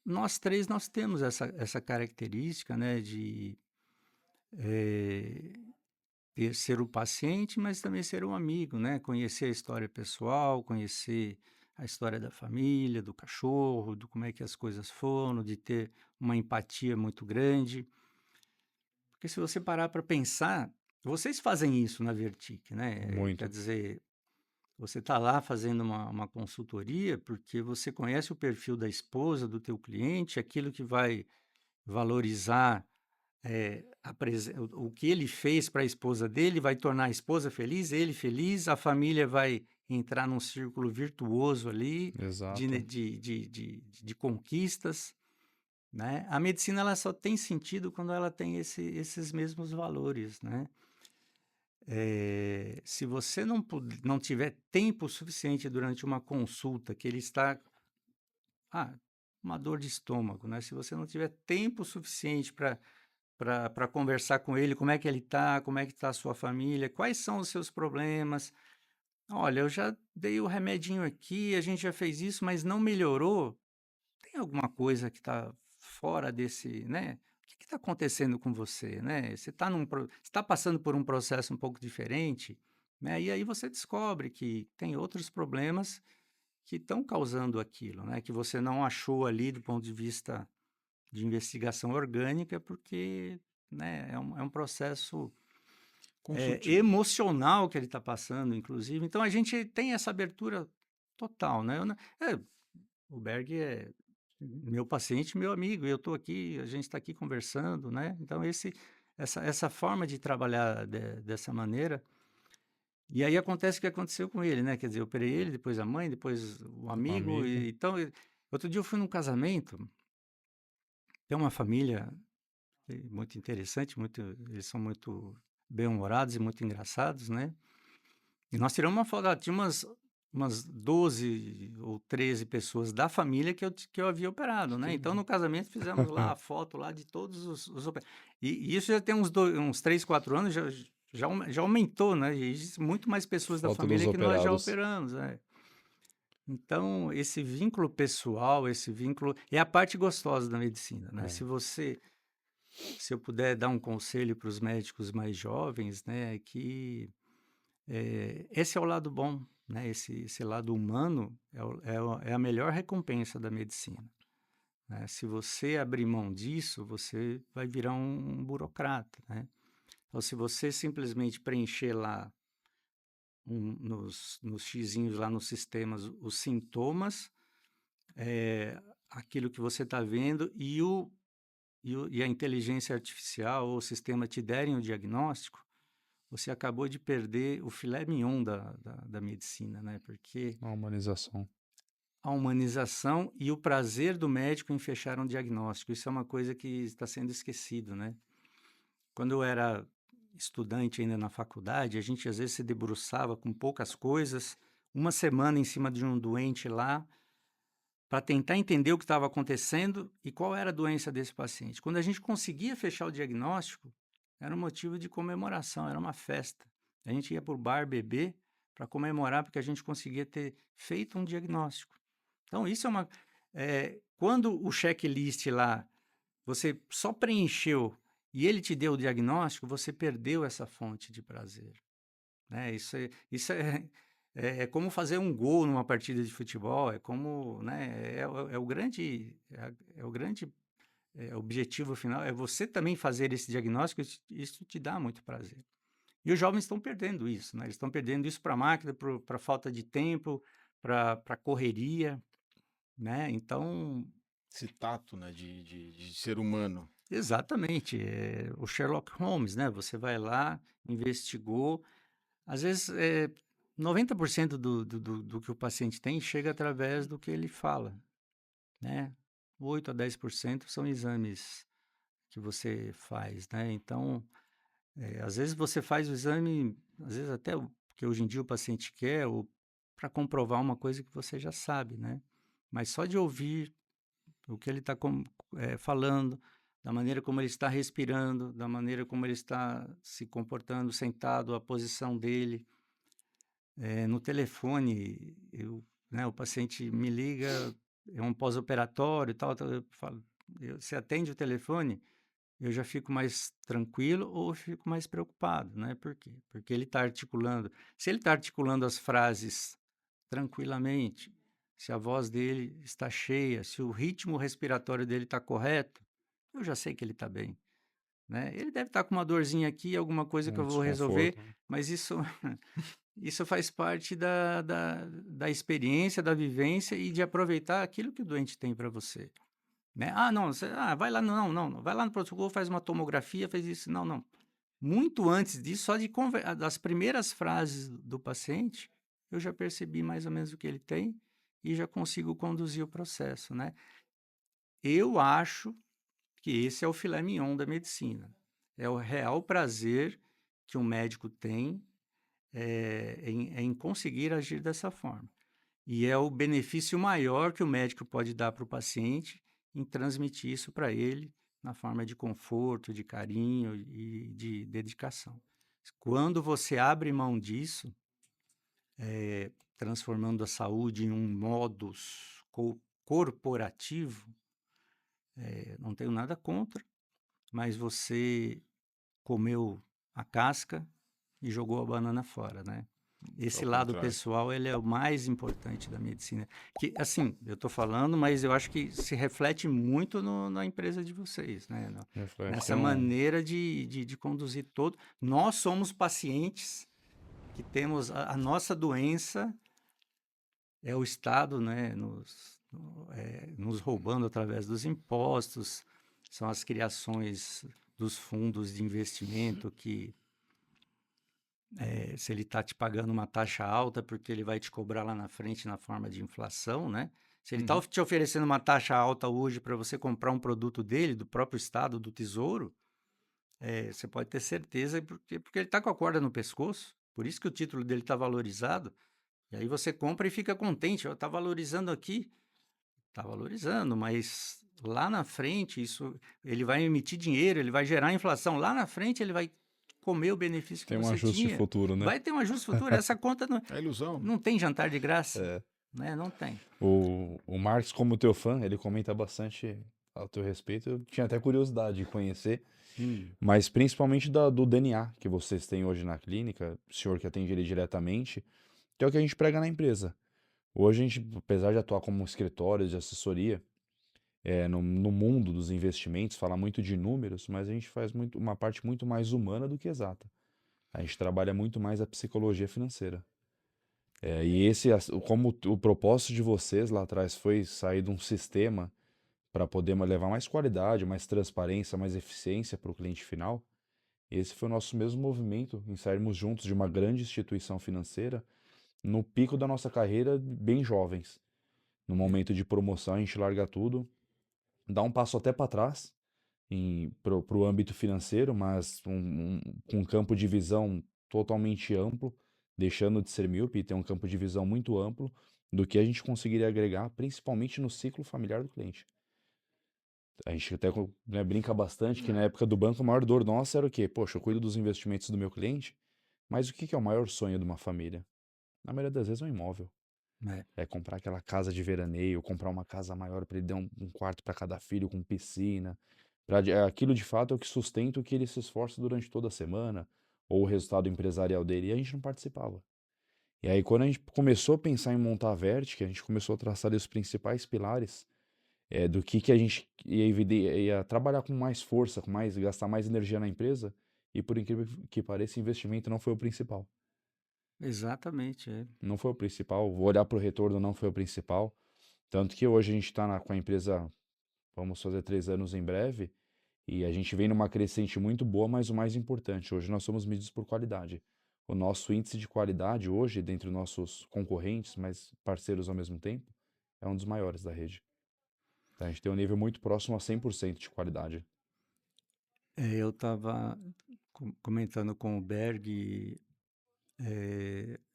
nós três temos essa característica, né, de ser o paciente, mas também ser um amigo, né? Conhecer a história pessoal, conhecer a história da família, do cachorro, do como é que as coisas foram, de ter uma empatia muito grande. Porque se você parar para pensar, vocês fazem isso na Vertic, né? Muito. Quer dizer, você está lá fazendo uma consultoria porque você conhece o perfil da esposa, do teu cliente, aquilo que vai valorizar o que ele fez para a esposa dele, vai tornar a esposa feliz, ele feliz, a família vai entrar num círculo virtuoso ali Exato. de conquistas, né? A medicina ela só tem sentido quando ela tem esses mesmos valores, né? Se você não tiver tempo suficiente durante uma consulta, que ele está uma dor de estômago, né? Se você não tiver tempo suficiente para conversar com ele, como é que ele está, como é que está a sua família, quais são os seus problemas. Olha, eu já dei o remedinho aqui, a gente já fez isso, mas não melhorou. Tem alguma coisa que está fora desse, né? O que está acontecendo com você, né? Você está passando por um processo um pouco diferente, né? E aí você descobre que tem outros problemas que estão causando aquilo, né? Que você não achou ali do ponto de vista de investigação orgânica, porque, né, é um processo Consultivo. emocional que ele está passando, inclusive. Então, a gente tem essa abertura total, né? O Berg é meu paciente, meu amigo, eu estou aqui, a gente está aqui conversando, né? Então, essa forma de trabalhar dessa maneira. E aí acontece o que aconteceu com ele, né? Quer dizer, eu operei ele, depois a mãe, depois o amigo. Amigo. Então, Outro dia eu fui num casamento, tem uma família muito interessante, eles são muito bem-humorados e muito engraçados, né? E nós tiramos uma foto, tinha umas 12 ou 13 pessoas da família que eu havia operado, né? Então, no casamento, fizemos lá a foto lá de todos os operados. E isso já tem uns 3, 4 anos, já aumentou, né? E existem muito mais pessoas da Foto dos família que nós já operados. operamos, né? Então, esse vínculo pessoal, esse vínculo é a parte gostosa da medicina, né? É. Se eu puder dar um conselho para os médicos mais jovens, né, é que esse é o lado bom, né? Esse lado humano é a melhor recompensa da medicina, né? Se você abrir mão disso, você vai virar um burocrata, né? Então, se você simplesmente preencher lá nos xizinhos lá nos sistemas os sintomas, aquilo que você está vendo e a inteligência artificial ou o sistema te derem o diagnóstico, você acabou de perder o filé mignon da medicina, né? Porque A humanização. a humanização e o prazer do médico em fechar um diagnóstico, isso é uma coisa que está sendo esquecido, né? Quando eu era estudante ainda na faculdade, a gente às vezes se debruçava com poucas coisas, uma semana em cima de um doente lá, para tentar entender o que estava acontecendo e qual era a doença desse paciente. Quando a gente conseguia fechar o diagnóstico, era um motivo de comemoração, era uma festa. A gente ia para o bar beber para comemorar porque a gente conseguia ter feito um diagnóstico. Então, isso é uma. Quando o checklist lá, você só preencheu e ele te deu o diagnóstico, você perdeu essa fonte de prazer, né? Isso é como fazer um gol numa partida de futebol, é como, né? É o grande objetivo final, é você também fazer esse diagnóstico, isso te dá muito prazer. E os jovens estão perdendo isso, né? Eles estão perdendo isso para a máquina, para falta de tempo, para correria, né? Então, Esse tato, né, de ser humano. exatamente, o Sherlock Holmes, né? Você vai lá, investigou, às vezes 90% do que o paciente tem chega através do que ele fala, né? 8 a 10% são exames que você faz, né? Então, às vezes você faz o exame, às vezes até o que hoje em dia o paciente quer, ou para comprovar uma coisa que você já sabe, né? Mas só de ouvir o que ele está falando, da maneira como ele está respirando, da maneira como ele está se comportando, sentado, a posição dele, no telefone, né, o paciente me liga, é um pós-operatório e tal, eu falo, você atende o telefone, eu já fico mais tranquilo ou eu fico mais preocupado, né? Por quê? Porque ele está articulando. Se ele está articulando as frases tranquilamente, se a voz dele está cheia, se o ritmo respiratório dele está correto, eu já sei que ele está bem, né? Ele deve estar com uma dorzinha aqui, alguma coisa que Um eu vou resolver, desconforto, né? mas isso faz parte da experiência, da vivência e de aproveitar aquilo que o doente tem para você, né? Ah, não, vai lá, não, não, vai lá no pronto-socorro, faz uma tomografia, faz isso, não, não. Muito antes disso, só das primeiras frases do paciente, eu já percebi mais ou menos o que ele tem e já consigo conduzir o processo, né? Eu acho que esse é o filé mignon da medicina. É o real prazer que um médico tem em conseguir agir dessa forma. E é o benefício maior que o médico pode dar para o paciente em transmitir isso para ele na forma de conforto, de carinho e de dedicação. Quando você abre mão disso, transformando a saúde em um modus corporativo, não tenho nada contra, mas você comeu a casca e jogou a banana fora, né? Esse Ao lado contrário. pessoal, ele é o mais importante da medicina. Que, assim, eu estou falando, mas eu acho que se reflete muito na empresa de vocês, né? Reflete. Nessa Tem maneira de conduzir todo. Nós somos pacientes que temos a nossa doença, é o Estado, né? Nos roubando através dos impostos, são as criações dos fundos de investimento que se ele está te pagando uma taxa alta porque ele vai te cobrar lá na frente na forma de inflação, né? Se ele está te oferecendo uma taxa alta hoje para você comprar um produto dele, do próprio Estado, do Tesouro, você pode ter certeza, porque ele está com a corda no pescoço, por isso que o título dele está valorizado, e aí você compra e fica contente, está valorizando aqui, está valorizando, mas lá na frente ele vai emitir dinheiro, ele vai gerar inflação, lá na frente ele vai comer o benefício que Tem um você ajuste tinha. futuro, né? Vai ter um ajuste futuro, essa conta É ilusão. não tem jantar de graça, né? Não tem. O Marx, como teu fã, ele comenta bastante ao teu respeito. Eu tinha até curiosidade de conhecer, mas principalmente do DNA que vocês têm hoje na clínica, o senhor que atende ele diretamente, que é o que a gente prega na empresa. Hoje a gente, apesar de atuar como um escritório de assessoria, no mundo dos investimentos, fala muito de números, mas a gente faz uma parte muito mais humana do que exata. A gente trabalha muito mais a psicologia financeira. E como o propósito de vocês lá atrás foi sair de um sistema para poder levar mais qualidade, mais transparência, mais eficiência para o cliente final, esse foi o nosso mesmo movimento em sairmos juntos de uma grande instituição financeira no pico da nossa carreira, bem jovens. No momento de promoção, a gente larga tudo, dá um passo até para trás para o âmbito financeiro, mas com um campo de visão totalmente amplo, deixando de ser míope e ter um campo de visão muito amplo do que a gente conseguiria agregar, principalmente no ciclo familiar do cliente. A gente até brinca bastante que na época do banco a maior dor nossa era o quê? Poxa, eu cuido dos investimentos do meu cliente, mas o que é o maior sonho de uma família? Na maioria das vezes é um imóvel. É comprar aquela casa de veraneio, comprar uma casa maior para ele dar um quarto para cada filho com piscina. Aquilo de fato é o que sustenta o que ele se esforça durante toda a semana, ou o resultado empresarial dele, e a gente não participava. E aí, quando a gente começou a pensar em montar a Vertic, a gente começou a traçar ali os principais pilares do que a gente ia trabalhar com mais força, gastar mais energia na empresa, e por incrível que pareça, investimento não foi o principal. Exatamente, Não foi o principal, olhar para o retorno não foi o principal. Tanto que hoje a gente está com a empresa, vamos fazer 3 anos em breve, e a gente vem numa crescente muito boa, mas o mais importante, hoje nós somos medidos por qualidade. O nosso índice de qualidade hoje, dentre os nossos concorrentes, mas parceiros ao mesmo tempo, é um dos maiores da rede. Então, a gente tem um nível muito próximo a 100% de qualidade. Eu estava comentando com o Berg,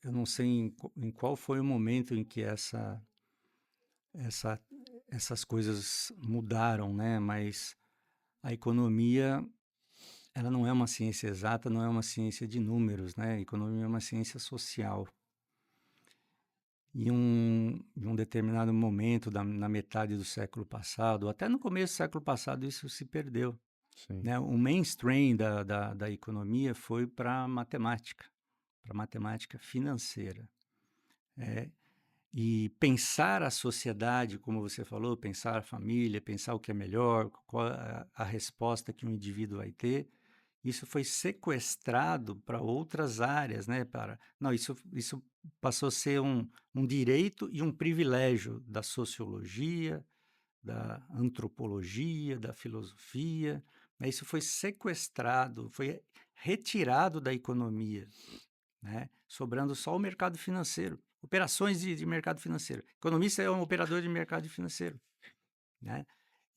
eu não sei em qual foi o momento em que essas coisas mudaram, né? Mas a economia, ela não é uma ciência exata, não é uma ciência de números, né? A economia é uma ciência social. Em um determinado momento, na metade do século passado, até no começo do século passado, isso se perdeu. Sim. Né? O mainstream da economia foi para matemática financeira. E pensar a sociedade, como você falou, pensar a família, pensar o que é melhor, qual a resposta que um indivíduo vai ter, isso foi sequestrado para outras áreas, né? Não, isso passou a ser um direito e um privilégio da sociologia, da antropologia, da filosofia. Né? Isso foi sequestrado, foi retirado da economia, né? Sobrando só o mercado financeiro, operações de mercado financeiro. Economista é um operador de mercado financeiro, né?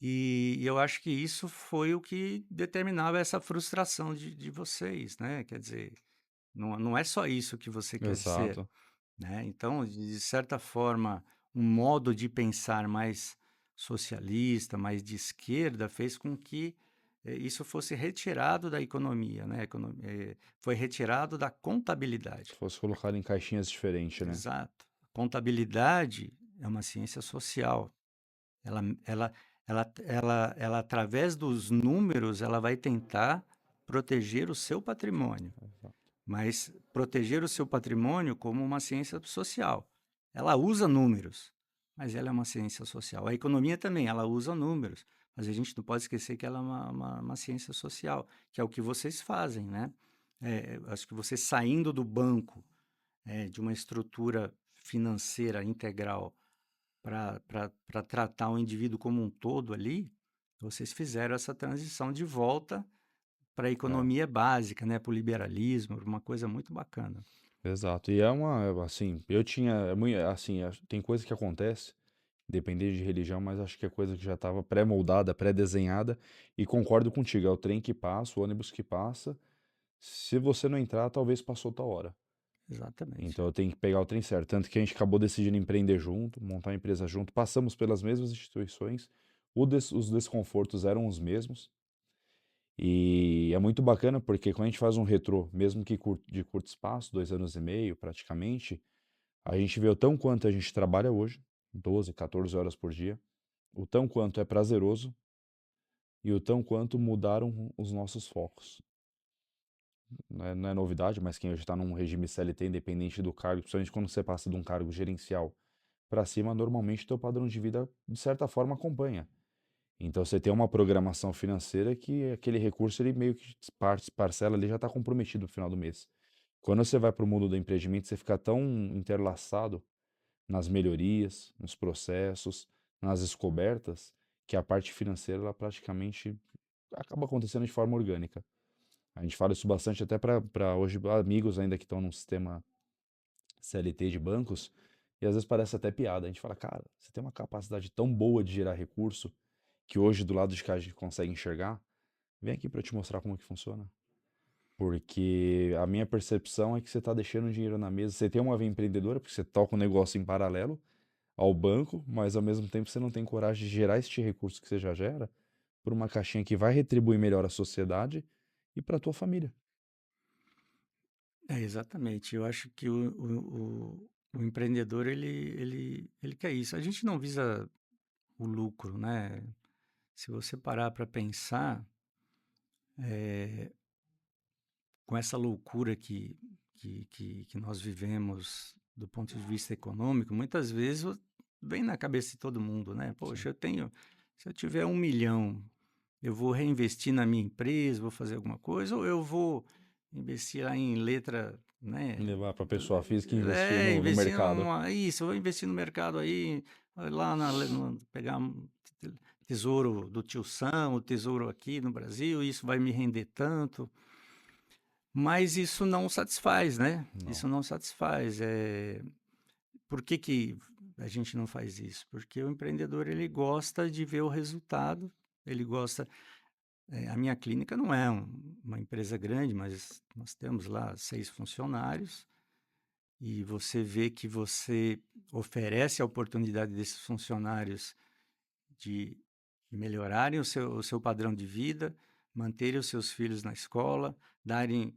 E eu acho que isso foi o que determinava essa frustração de vocês, né? Quer dizer, não é só isso que você quer ser, Exato. né? Então, de certa forma, um modo de pensar mais socialista, mais de esquerda, fez com que isso fosse retirado da economia, né? Foi retirado da contabilidade. Se fosse colocado em caixinhas diferentes, né? Exato. Contabilidade é uma ciência social. Ela, através dos números, ela vai tentar proteger o seu patrimônio, mas proteger o seu patrimônio como uma ciência social. Ela usa números, mas ela é uma ciência social. A economia também, ela usa números, mas a gente não pode esquecer que ela é uma ciência social, que é o que vocês fazem, né? Acho que você saindo do banco, de uma estrutura financeira integral, para tratar o indivíduo como um todo ali, vocês fizeram essa transição de volta para a economia básica, né, para o liberalismo, uma coisa muito bacana. Exato. E assim, assim, tem coisa que acontece depender de religião, mas acho que é coisa que já estava pré-moldada, pré-desenhada, e concordo contigo, é o trem que passa, o ônibus que passa. Se você não entrar, talvez passou tua hora. Exatamente. Então eu tenho que pegar o trem certo. Tanto que a gente acabou decidindo empreender junto, montar uma empresa junto, passamos pelas mesmas instituições, os desconfortos eram os mesmos. E é muito bacana porque quando a gente faz um retrô, mesmo que de curto espaço, 2 anos e meio praticamente, a gente vê o tão quanto a gente trabalha hoje, 12, 14 horas por dia, o tão quanto é prazeroso e o tão quanto mudaram os nossos focos. Não é novidade, mas quem hoje está num regime CLT, independente do cargo, principalmente quando você passa de um cargo gerencial para cima, normalmente teu padrão de vida, de certa forma, acompanha. Então você tem uma programação financeira que aquele recurso ele meio que parcela ali já está comprometido no final do mês. Quando você vai para o mundo do empreendimento, você fica tão interlaçado nas melhorias, nos processos, nas descobertas, que a parte financeira ela praticamente acaba acontecendo de forma orgânica. A gente fala isso bastante até para hoje amigos ainda que estão num sistema CLT de bancos, e às vezes parece até piada. A gente fala, cara, você tem uma capacidade tão boa de gerar recurso que hoje do lado de cá a gente consegue enxergar. Vem aqui para eu te mostrar como que funciona. Porque a minha percepção é que você está deixando dinheiro na mesa. Você tem uma veia empreendedora, porque você toca um negócio em paralelo ao banco, mas ao mesmo tempo você não tem coragem de gerar este recurso que você já gera por uma caixinha que vai retribuir melhor a sociedade e para a tua família. É, exatamente. Eu acho que o empreendedor, ele quer isso. A gente não visa o lucro, né? Se você parar para pensar, eh, com essa loucura que nós vivemos do ponto de vista econômico, muitas vezes vem na cabeça de todo mundo, né? Sim. Poxa, se eu tiver 1 milhão, eu vou reinvestir na minha empresa, vou fazer alguma coisa, ou eu vou investir lá em letra, né? Levar para pessoa física e investir no Investir mercado. isso, eu vou investir no mercado aí, lá pegar tesouro do Tio Sam, o tesouro aqui no Brasil, isso vai me render tanto. Mas isso não satisfaz, né? Não. Isso não satisfaz. Por que a gente não faz isso? Porque o empreendedor ele gosta de ver o resultado, ele gosta. A minha clínica não é uma empresa grande, mas nós temos lá 6 funcionários e você vê que você oferece a oportunidade desses funcionários de melhorarem o seu padrão de vida, manterem os seus filhos na escola, darem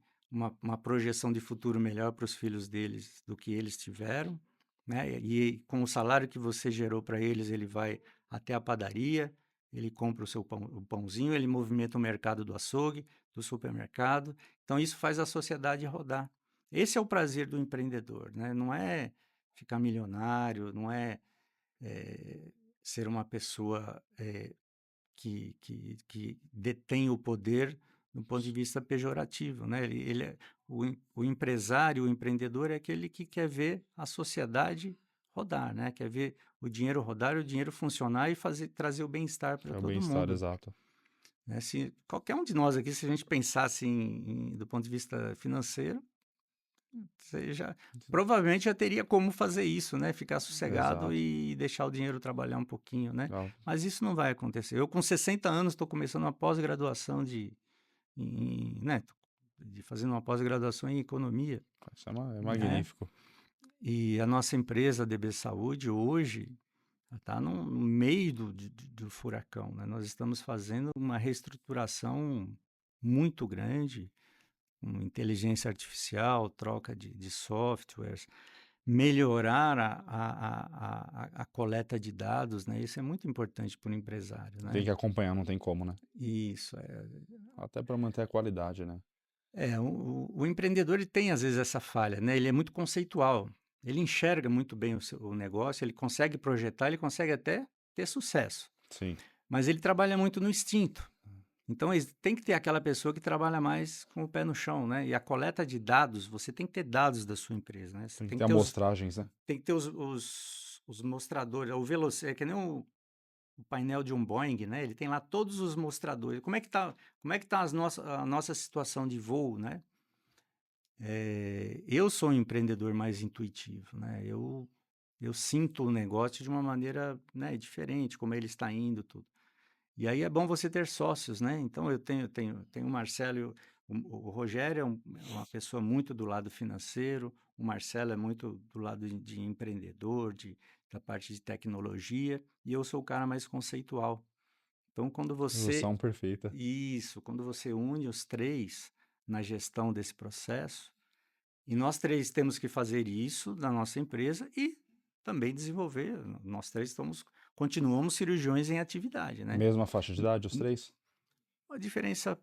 uma projeção de futuro melhor para os filhos deles do que eles tiveram, né? E com o salário que você gerou para eles, ele vai até a padaria, ele compra o seu o pãozinho, ele movimenta o mercado do açougue, do supermercado. Então, isso faz a sociedade rodar. Esse é o prazer do empreendedor, né? Não é ficar milionário, não é, eh, ser uma pessoa que detém o poder do ponto de vista pejorativo, né? O empresário, o empreendedor é aquele que quer ver a sociedade rodar, né? Quer ver o dinheiro rodar, o dinheiro funcionar e trazer o bem-estar para É o todo bem-estar, mundo, exato. né? Se qualquer um de nós aqui, se a gente pensasse do ponto de vista financeiro, você provavelmente já teria como fazer isso, né? Ficar sossegado Exato. e deixar o dinheiro trabalhar um pouquinho, né? Ah, Mas isso não vai acontecer. Eu, com 60 anos, estou começando uma pós-graduação né? Fazendo uma pós-graduação em economia. isso é Né? magnífico. E a nossa empresa, a DB Saúde, hoje está no meio do furacão, né? Nós estamos fazendo uma reestruturação muito grande, com inteligência artificial, troca de softwares, melhorar a coleta de dados, né? Isso é muito importante para o empresário, Tem né? que acompanhar, não tem como, né? Isso, Até para manter a qualidade, né? o empreendedor ele tem às vezes essa falha, né? Ele é muito conceitual, ele enxerga muito bem o negócio, ele consegue projetar, ele consegue até ter sucesso, Sim. mas ele trabalha muito no instinto. Então, tem que ter aquela pessoa que trabalha mais com o pé no chão, né? E a coleta de dados, você tem que ter dados da sua empresa, né? Você Tem que tem ter que ter amostragens, né? os mostradores, é que nem o painel de um Boeing, né? Ele tem lá todos os mostradores. Como é que tá a nossa situação de voo, né? Eu sou um empreendedor mais intuitivo, né? Eu eu sinto o negócio de uma maneira, né, diferente, como ele está indo, tudo. E aí é bom você ter sócios, né? Então eu tenho o Marcelo, o Rogério é uma pessoa muito do lado financeiro, o Marcelo é muito do lado de empreendedor, da parte de tecnologia, e eu sou o cara mais conceitual. Então, Junção perfeita. quando você une os três na gestão desse processo, e nós três temos que fazer isso na nossa empresa e também desenvolver. Nós três continuamos cirurgiões em atividade, né? Mesma faixa de idade, os N- três? A diferença,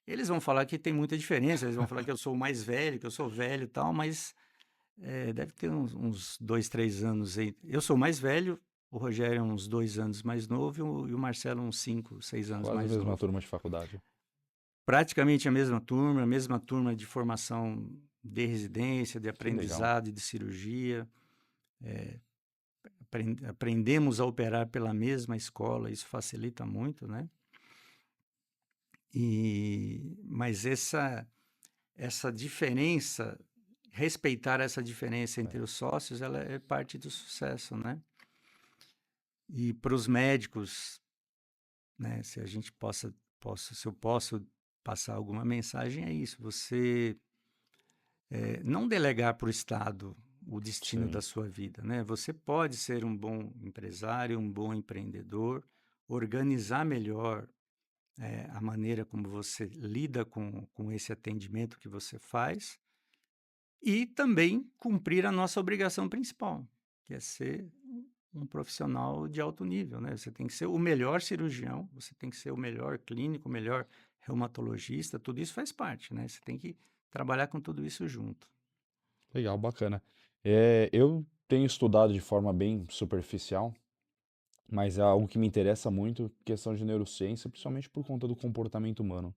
eles vão falar que tem muita diferença, eles vão falar que eu sou o mais velho, que eu sou velho e tal, mas deve ter uns 2, 3 anos aí. Eu sou mais velho, o Rogério é uns 2 anos mais novo e o Marcelo uns 5, 6 anos Quase a mais mesma novo. turma de faculdade. Praticamente a mesma turma de formação de residência, de Que legal. aprendizado e de cirurgia. Aprendemos a operar pela mesma escola, isso facilita muito, né? Mas essa diferença, respeitar essa diferença É. entre os sócios, ela é parte do sucesso, né? E para os médicos, né? Se eu posso passar alguma mensagem, é isso. Você não delegar para o Estado o destino da Sim. sua vida, né? Você pode ser um bom empresário, um bom empreendedor, organizar melhor a maneira como você lida com esse atendimento que você faz e também cumprir a nossa obrigação principal, que é ser um profissional de alto nível, né? Você tem que ser o melhor cirurgião, você tem que ser o melhor clínico, o melhor reumatologista, tudo isso faz parte, né? Você tem que trabalhar com tudo isso junto. Legal, bacana. Eu tenho estudado de forma bem superficial, mas é algo que me interessa muito, questão de neurociência, principalmente por conta do comportamento humano.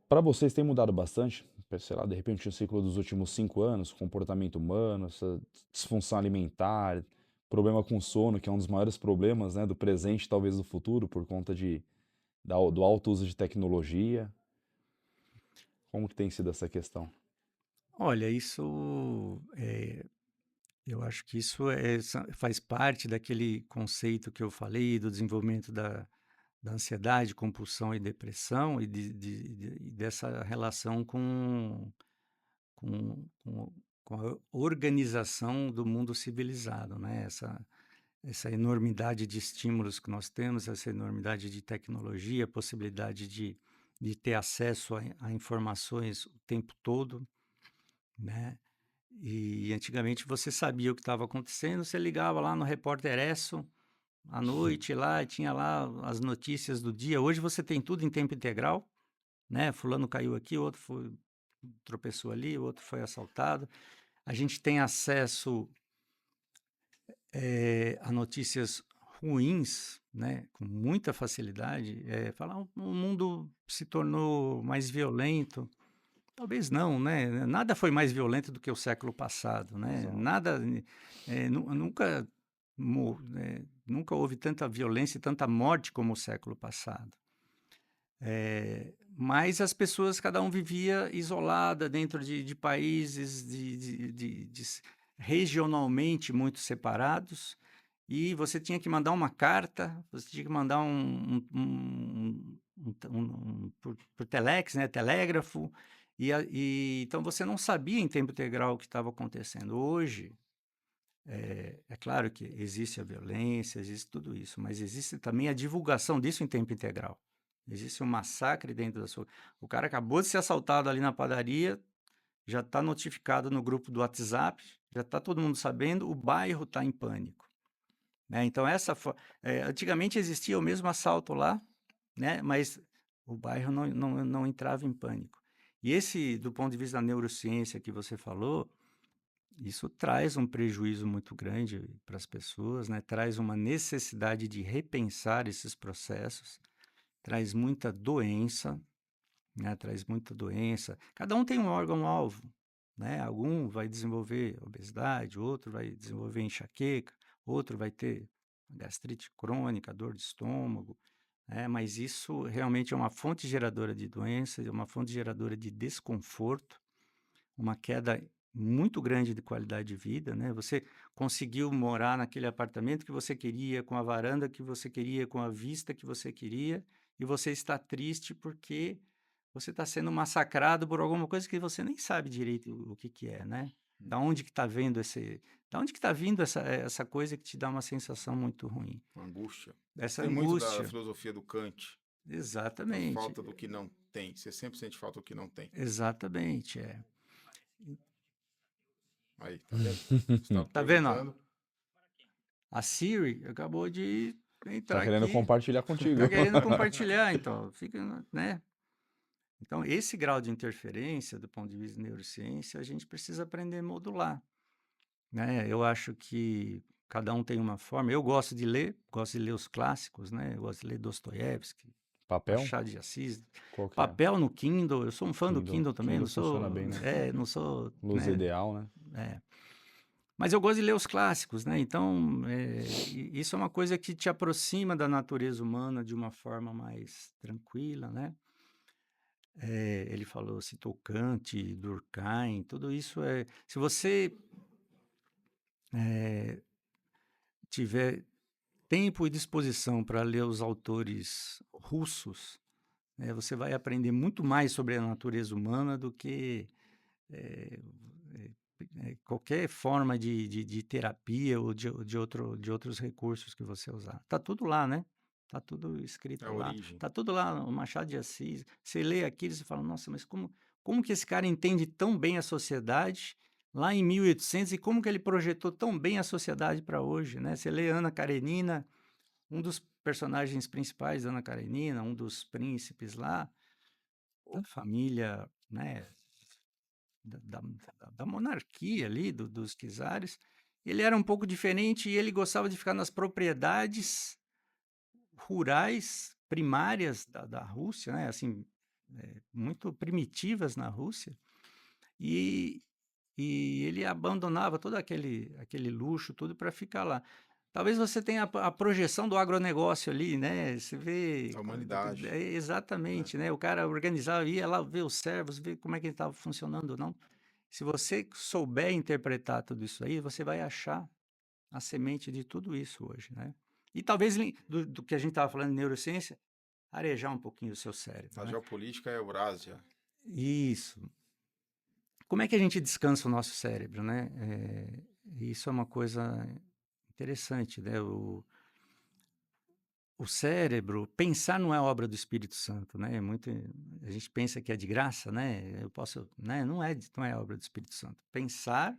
Para vocês tem mudado bastante? Sei lá, de repente o ciclo dos últimos 5 anos, comportamento humano, essa disfunção alimentar, problema com sono, que é um dos maiores problemas, né, do presente, talvez do futuro, por conta do alto uso de tecnologia. Como que tem sido essa questão? Olha, eu acho que isso faz parte daquele conceito que eu falei do desenvolvimento da ansiedade, compulsão e depressão e dessa relação com, com, com a organização do mundo civilizado, né? Essa enormidade de estímulos que nós temos, essa enormidade de tecnologia, a possibilidade de ter acesso a informações o tempo todo, né? E antigamente você sabia o que estava acontecendo, você ligava lá no Repórter Esso à noite lá, e tinha lá as notícias do dia. Hoje você tem tudo em tempo integral, né? Fulano caiu aqui, tropeçou ali, o outro foi assaltado. A gente tem acesso a notícias ruins, né? Com muita facilidade. Falar o mundo se tornou mais violento. Talvez não, né? Nada foi mais violento do que o século passado, né? Exato. Nada, nunca houve tanta violência e tanta morte como o século passado. Mas as pessoas, cada um vivia isolada dentro de países regionalmente muito separados, e você tinha que mandar uma carta, você tinha que mandar por telex, né, telégrafo, então você não sabia em tempo integral o que estava acontecendo. Hoje, é claro que existe a violência, existe tudo isso, mas existe também a divulgação disso em tempo integral. Existe um massacre dentro da sua. O cara acabou de ser assaltado ali na padaria, já está notificado no grupo do WhatsApp, já está todo mundo sabendo, o bairro está em pânico, né? Então, antigamente existia o mesmo assalto lá, né? Mas o bairro não entrava em pânico. E do ponto de vista da neurociência que você falou, isso traz um prejuízo muito grande para as pessoas, né? Traz uma necessidade de repensar esses processos, traz muita doença, né? Traz muita doença. Cada um tem um órgão-alvo, né? Algum vai desenvolver obesidade, outro vai desenvolver enxaqueca, outro vai ter gastrite crônica, dor de estômago, né? Mas isso realmente é uma fonte geradora de doença, é uma fonte geradora de desconforto, uma queda muito grande de qualidade de vida, né? Você conseguiu morar naquele apartamento que você queria, com a varanda que você queria, com a vista que você queria, e você está triste porque você está sendo massacrado por alguma coisa que você nem sabe direito o que que é, né? Da onde que está vendo da onde que está vindo essa coisa que te dá uma sensação muito ruim? Angústia. Isso Essa tem muito da angústia. filosofia do Kant. A Exatamente, falta do que não tem. Você sempre sente falta do que não tem. exatamente, é. Aí, tá vendo? Você estava Tá vendo, ó? perguntando. A Siri acabou de Tá entrar querendo aqui, compartilhar tá contigo. querendo compartilhar, então fica, né? Então, esse grau de interferência, do ponto de vista de neurociência, a gente precisa aprender a modular, né? Eu acho que cada um tem uma forma. Eu gosto de ler os clássicos, né? Eu gosto de ler Dostoiévski, Papel? Machado de Assis, Qual que é? papel no Kindle. Eu sou um fã do Kindle. Kindle também, Kindle não funciona sou, bem, né? não sou, Luz né? ideal, né? É. Mas eu gosto de ler os clássicos, né? Então, isso é uma coisa que te aproxima da natureza humana de uma forma mais tranquila, né? Ele falou, citou Kant, Durkheim, tudo isso é. Se você tiver tempo e disposição para ler os autores russos, né, você vai aprender muito mais sobre a natureza humana do que eh, qualquer forma de terapia ou de outros recursos que você usar. Tá tudo lá, né? Tá tudo É a escrito lá. origem. Tá tudo lá, o Machado de Assis. Você lê aquilo e você fala, nossa, mas como que esse cara entende tão bem a sociedade lá em 1800 e como que ele projetou tão bem a sociedade para hoje, né? Você lê Ana Karenina, um dos personagens principais da Ana Karenina, um dos príncipes lá, da família, né? Da monarquia ali, dos czares, ele era um pouco diferente e ele gostava de ficar nas propriedades rurais primárias da Rússia, né? Assim, muito primitivas na Rússia, e, e ele abandonava todo aquele luxo, tudo para ficar lá. Talvez você tenha a projeção do agronegócio ali, né? Você vê A humanidade. Né? exatamente, né? O cara organizava, ia lá ver os servos, ver como é que ele estava funcionando ou não. Se você souber interpretar tudo isso aí, você vai achar a semente de tudo isso hoje, né? E talvez do que a gente estava falando de neurociência, arejar um pouquinho o seu cérebro, A né? geopolítica é Eurásia. Isso. Como é que a gente descansa o nosso cérebro, né? Isso é uma coisa interessante, né? O cérebro, pensar não é obra do Espírito Santo, né? A gente pensa que é de graça, né? Eu posso, né? Não é obra do Espírito Santo. Pensar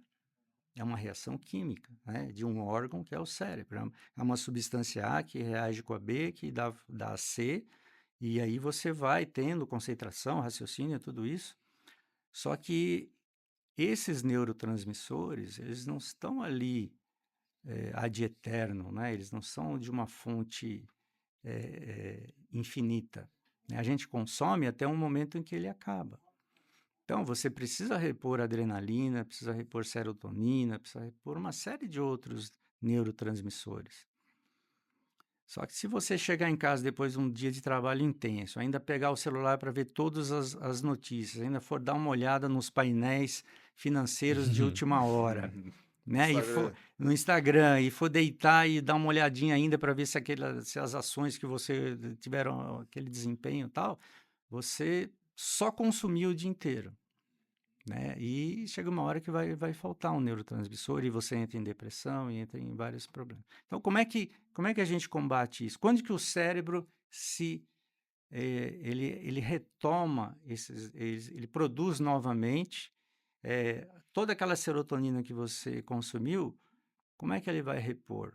é uma reação química, né, de um órgão que é o cérebro. É uma substância A que reage com a B, que dá C, e aí você vai tendo concentração, raciocínio, tudo isso. Só que esses neurotransmissores, eles não estão ali ad eterno, né? Eles não são de uma fonte infinita, né? A gente consome até um momento em que ele acaba. Então, você precisa repor adrenalina, precisa repor serotonina, precisa repor uma série de outros neurotransmissores. Só que se você chegar em casa depois de um dia de trabalho intenso, ainda pegar o celular para ver todas as notícias, ainda for dar uma olhada nos painéis financeiros de última hora, né? E for Instagram. no Instagram, e for deitar e dar uma olhadinha ainda para ver se as ações que você tiveram aquele desempenho e tal, você só consumiu o dia inteiro, né? E chega uma hora que vai faltar um neurotransmissor e você entra em depressão e entra em vários problemas. Então, como é que a gente combate isso? Quando que o cérebro ele retoma ele produz novamente toda aquela serotonina que você consumiu, como é que ele vai repor?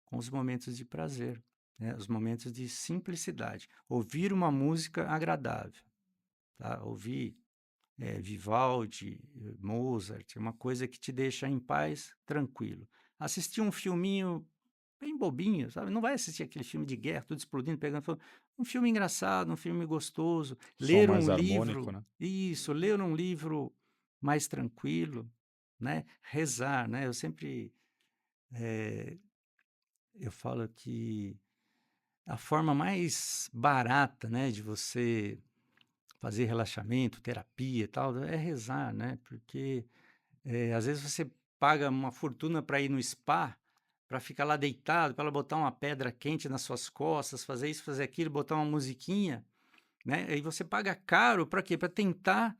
Com os momentos de prazer, né? Os momentos de simplicidade. Ouvir uma música agradável, tá? Ouvir Vivaldi, Mozart, uma coisa que te deixa em paz, tranquilo. Assistir um filminho bem bobinho, sabe? Não vai assistir aquele filme de guerra, tudo explodindo, pegando fogo. Um filme engraçado, um filme gostoso. Som Ler mais um harmônico, livro, né? isso, ler um livro mais tranquilo, né? Rezar, né? Eu falo que a forma mais barata, né, de você fazer relaxamento, terapia e tal, é rezar, né? Porque Às vezes você paga uma fortuna para ir no spa, para ficar lá deitado, para ela botar uma pedra quente nas suas costas, fazer isso, fazer aquilo, botar uma musiquinha, né? Aí você paga caro para quê? Para tentar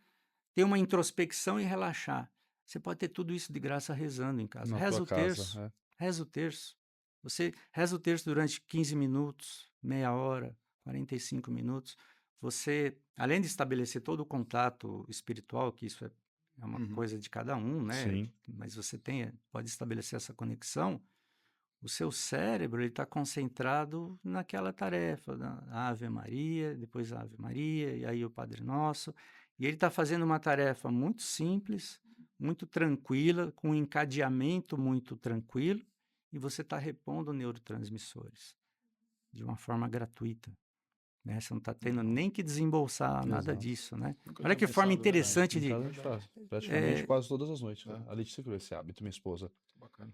ter uma introspecção e relaxar. Você pode ter tudo isso de graça rezando em casa. Na tua Reza o casa, terço, reza o terço. Você reza o terço durante 15 minutos, meia hora, 45 minutos. Você, além de estabelecer todo o contato espiritual, que isso é uma Uhum. coisa de cada um, né? Sim. Mas você pode estabelecer essa conexão. O seu cérebro ele está concentrado naquela tarefa, da Ave Maria, depois a Ave Maria, e aí o Padre Nosso. E ele está fazendo uma tarefa muito simples, muito tranquila, com um encadeamento muito tranquilo, e você está repondo neurotransmissores de uma forma gratuita. Né? Você não está tendo Legal. nem que desembolsar nada Exato. disso, né? Nunca Olha tinha que forma pensado, verdade. interessante Em de... casa a gente faz. Praticamente É, quase todas as noites. É. A Letícia criou esse hábito, minha esposa. Bacana.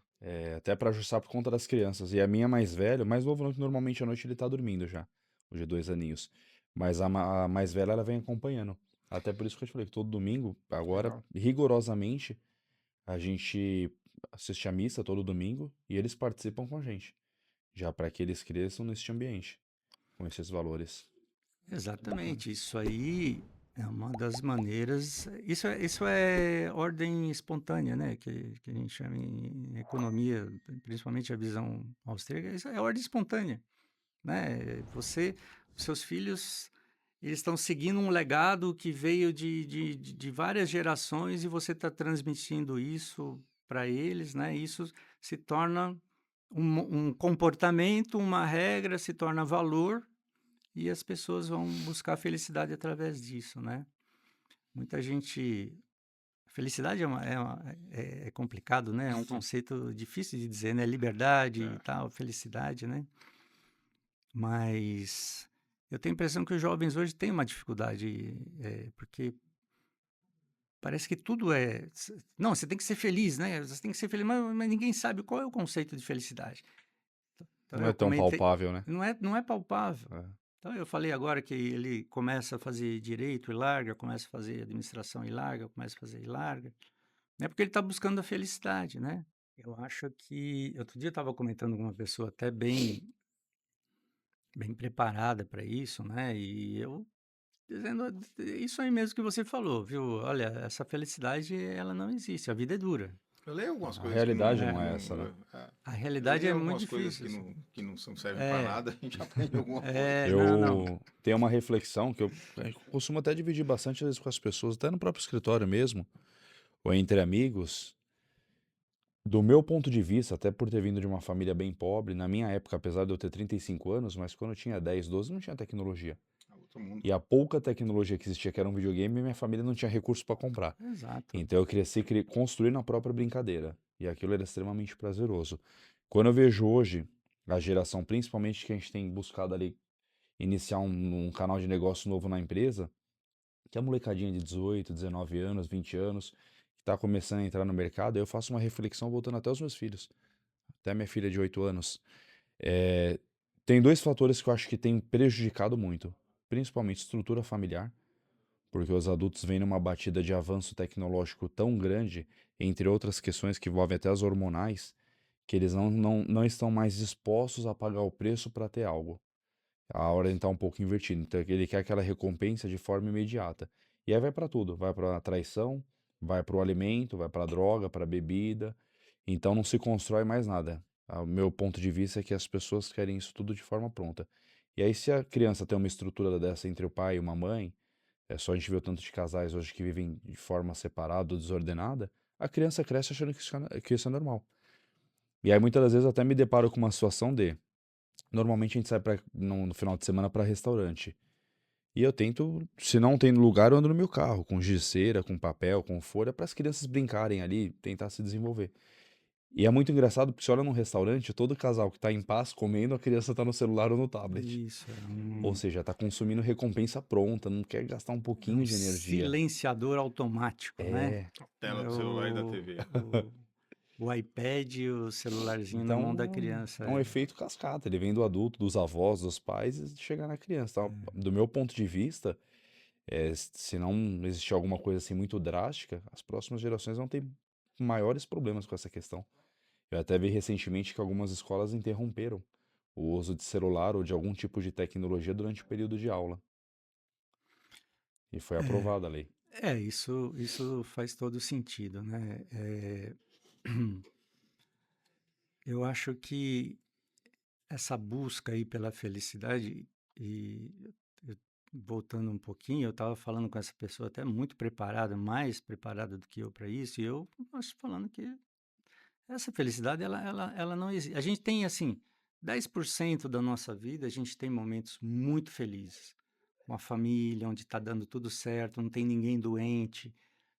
Até pra ajustar por conta das crianças. E a minha mais velha, o mais novo não, que normalmente à noite ele tá dormindo já. Hoje é 2 aninhos. Mas a mais velha, ela vem acompanhando. Até por isso que eu te falei que todo domingo, agora, Legal. rigorosamente, a gente assiste a missa todo domingo e eles participam com a gente. Já para que eles cresçam neste ambiente, com esses valores. Exatamente, isso aí é uma das maneiras. Isso é ordem espontânea, né? Que a gente chama em economia, principalmente a visão austríaca, isso é ordem espontânea, né? Os seus filhos, eles estão seguindo um legado que veio de várias gerações e você está transmitindo isso para eles, né? Isso se torna um comportamento, uma regra, se torna valor e as pessoas vão buscar felicidade através disso, né? Muita gente. Felicidade é complicado, né? É um conceito difícil de dizer, né? Liberdade e É. tal, felicidade, né? Mas eu tenho a impressão que os jovens hoje têm uma dificuldade, porque parece que tudo é. Não, você tem que ser feliz, né? Você tem que ser feliz, mas ninguém sabe qual é o conceito de felicidade. Então Não é eu tão comentei. palpável, né? Não é palpável. É. Então, eu falei agora que ele começa a fazer direito e larga, começa a fazer administração e larga, começa a fazer e larga. Não é porque ele está buscando a felicidade, né? Eu acho que. Outro dia eu estava comentando com uma pessoa até bem preparada para isso, né? E eu dizendo isso aí mesmo que você falou, viu? Olha, essa felicidade, ela não existe, a vida é dura. Eu leio algumas A coisas que não, realidade É, não é essa, né? a eu realidade leio é muito algumas coisas difícil. Assim. que não servem para É, nada, a gente aprende alguma coisa. não. Eu tenho uma reflexão que eu costumo até dividir bastante às vezes com as pessoas, até no próprio escritório mesmo, ou entre amigos. Do meu ponto de vista, até por ter vindo de uma família bem pobre, na minha época, apesar de eu ter 35 anos, mas quando eu tinha 10, 12, não tinha tecnologia. É outro mundo. E a pouca tecnologia que existia, que era um videogame, minha família não tinha recurso para comprar. Exato. Então eu cresci construindo a própria brincadeira. E aquilo era extremamente prazeroso. Quando eu vejo hoje a geração, principalmente que a gente tem buscado ali iniciar um canal de negócio novo na empresa, que é a molecadinha de 18, 19 anos, 20 anos, que está começando a entrar no mercado, eu faço uma reflexão voltando até os meus filhos, até minha filha de 8 anos. É, tem dois fatores que eu acho que tem prejudicado muito, principalmente estrutura familiar, porque os adultos vêm numa batida de avanço tecnológico tão grande, entre outras questões que envolvem até as hormonais, que eles não estão mais dispostos a pagar o preço para ter algo. A ordem está um pouco invertida. Então ele quer aquela recompensa de forma imediata. E aí vai para tudo, vai para a traição, vai para o alimento, vai para a droga, para a bebida. Então não se constrói mais nada. O meu ponto de vista é que as pessoas querem isso tudo de forma pronta. E aí se a criança tem uma estrutura dessa entre o pai e uma mãe, é só a gente ver o tanto de casais hoje que vivem de forma separada ou desordenada, a criança cresce achando que isso é normal. E aí muitas das vezes eu até me deparo com uma situação de normalmente a gente sai no final de semana para restaurante. E eu tento, se não tem lugar, eu ando no meu carro, com giz de cera, com papel, com folha, para as crianças brincarem ali, tentar se desenvolver. E é muito engraçado porque você olha num restaurante, todo casal que tá em paz comendo, a criança tá no celular ou no tablet. Isso, Ou seja, tá consumindo recompensa pronta, não quer gastar um pouquinho de energia. silenciador automático, né? É. Tela É do celular e da TV. o iPad e o celularzinho na mão da criança. É um efeito cascata. Ele vem do adulto, dos avós, dos pais e chega na criança. Então, do meu ponto de vista, se não existir alguma coisa assim muito drástica, as próximas gerações vão ter com maiores problemas com essa questão. Eu até vi recentemente que algumas escolas interromperam o uso de celular ou de algum tipo de tecnologia durante o período de aula. E foi É, aprovada a lei. isso faz todo sentido, né? Eu acho que essa busca aí pela felicidade, e eu- voltando um pouquinho, eu estava falando com essa pessoa até muito preparada, mais preparada do que eu para isso, e eu acho falando que essa felicidade, ela não existe. A gente tem, assim, 10% da nossa vida, a gente tem momentos muito felizes. Uma família onde está dando tudo certo, não tem ninguém doente,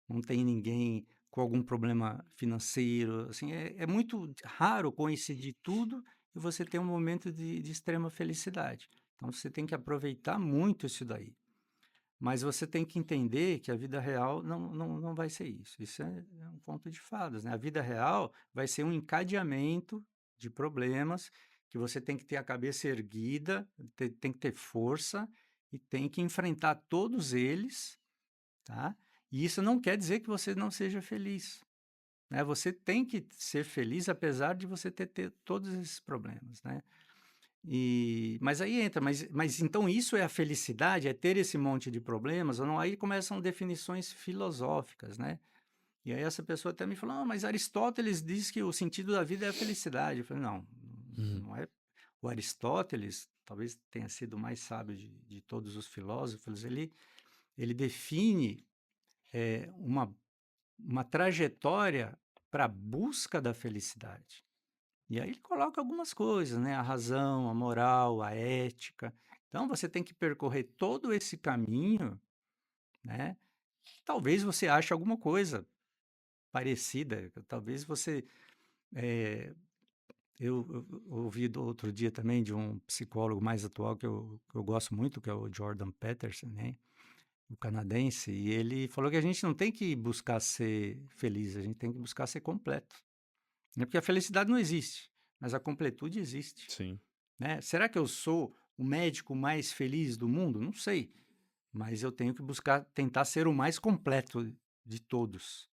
não tem ninguém com algum problema financeiro. Assim, é muito raro coincidir tudo e você ter um momento de extrema felicidade. Então, você tem que aproveitar muito isso daí. Mas você tem que entender que a vida real não vai ser isso. Isso é um conto de fadas, né? A vida real vai ser um encadeamento de problemas que você tem que ter a cabeça erguida, tem que ter força e tem que enfrentar todos eles, tá? E isso não quer dizer que você não seja feliz, né? Você tem que ser feliz apesar de você ter todos esses problemas, né? Mas aí entra, mas então isso é a felicidade, é ter esse monte de problemas ou não? Aí começam definições filosóficas, né? E aí essa pessoa até me falou, ah, mas Aristóteles diz que o sentido da vida é a felicidade. Eu falei, não, Uhum. não é. O Aristóteles, talvez tenha sido o mais sábio de todos os filósofos, ele define uma trajetória para a busca da felicidade. E aí ele coloca algumas coisas, né? A razão, a moral, a ética. Então você tem que percorrer todo esse caminho, né? Talvez você ache alguma coisa parecida. Talvez você. eh, eu ouvi outro dia também de um psicólogo mais atual que eu gosto muito, que é o Jordan Peterson, né? O canadense, e ele falou que a gente não tem que buscar ser feliz, a gente tem que buscar ser completo. Né? Porque a felicidade não existe, mas a completude existe. Sim, Né? Será que eu sou o médico mais feliz do mundo? Não sei, mas eu tenho que buscar tentar ser o mais completo de todos.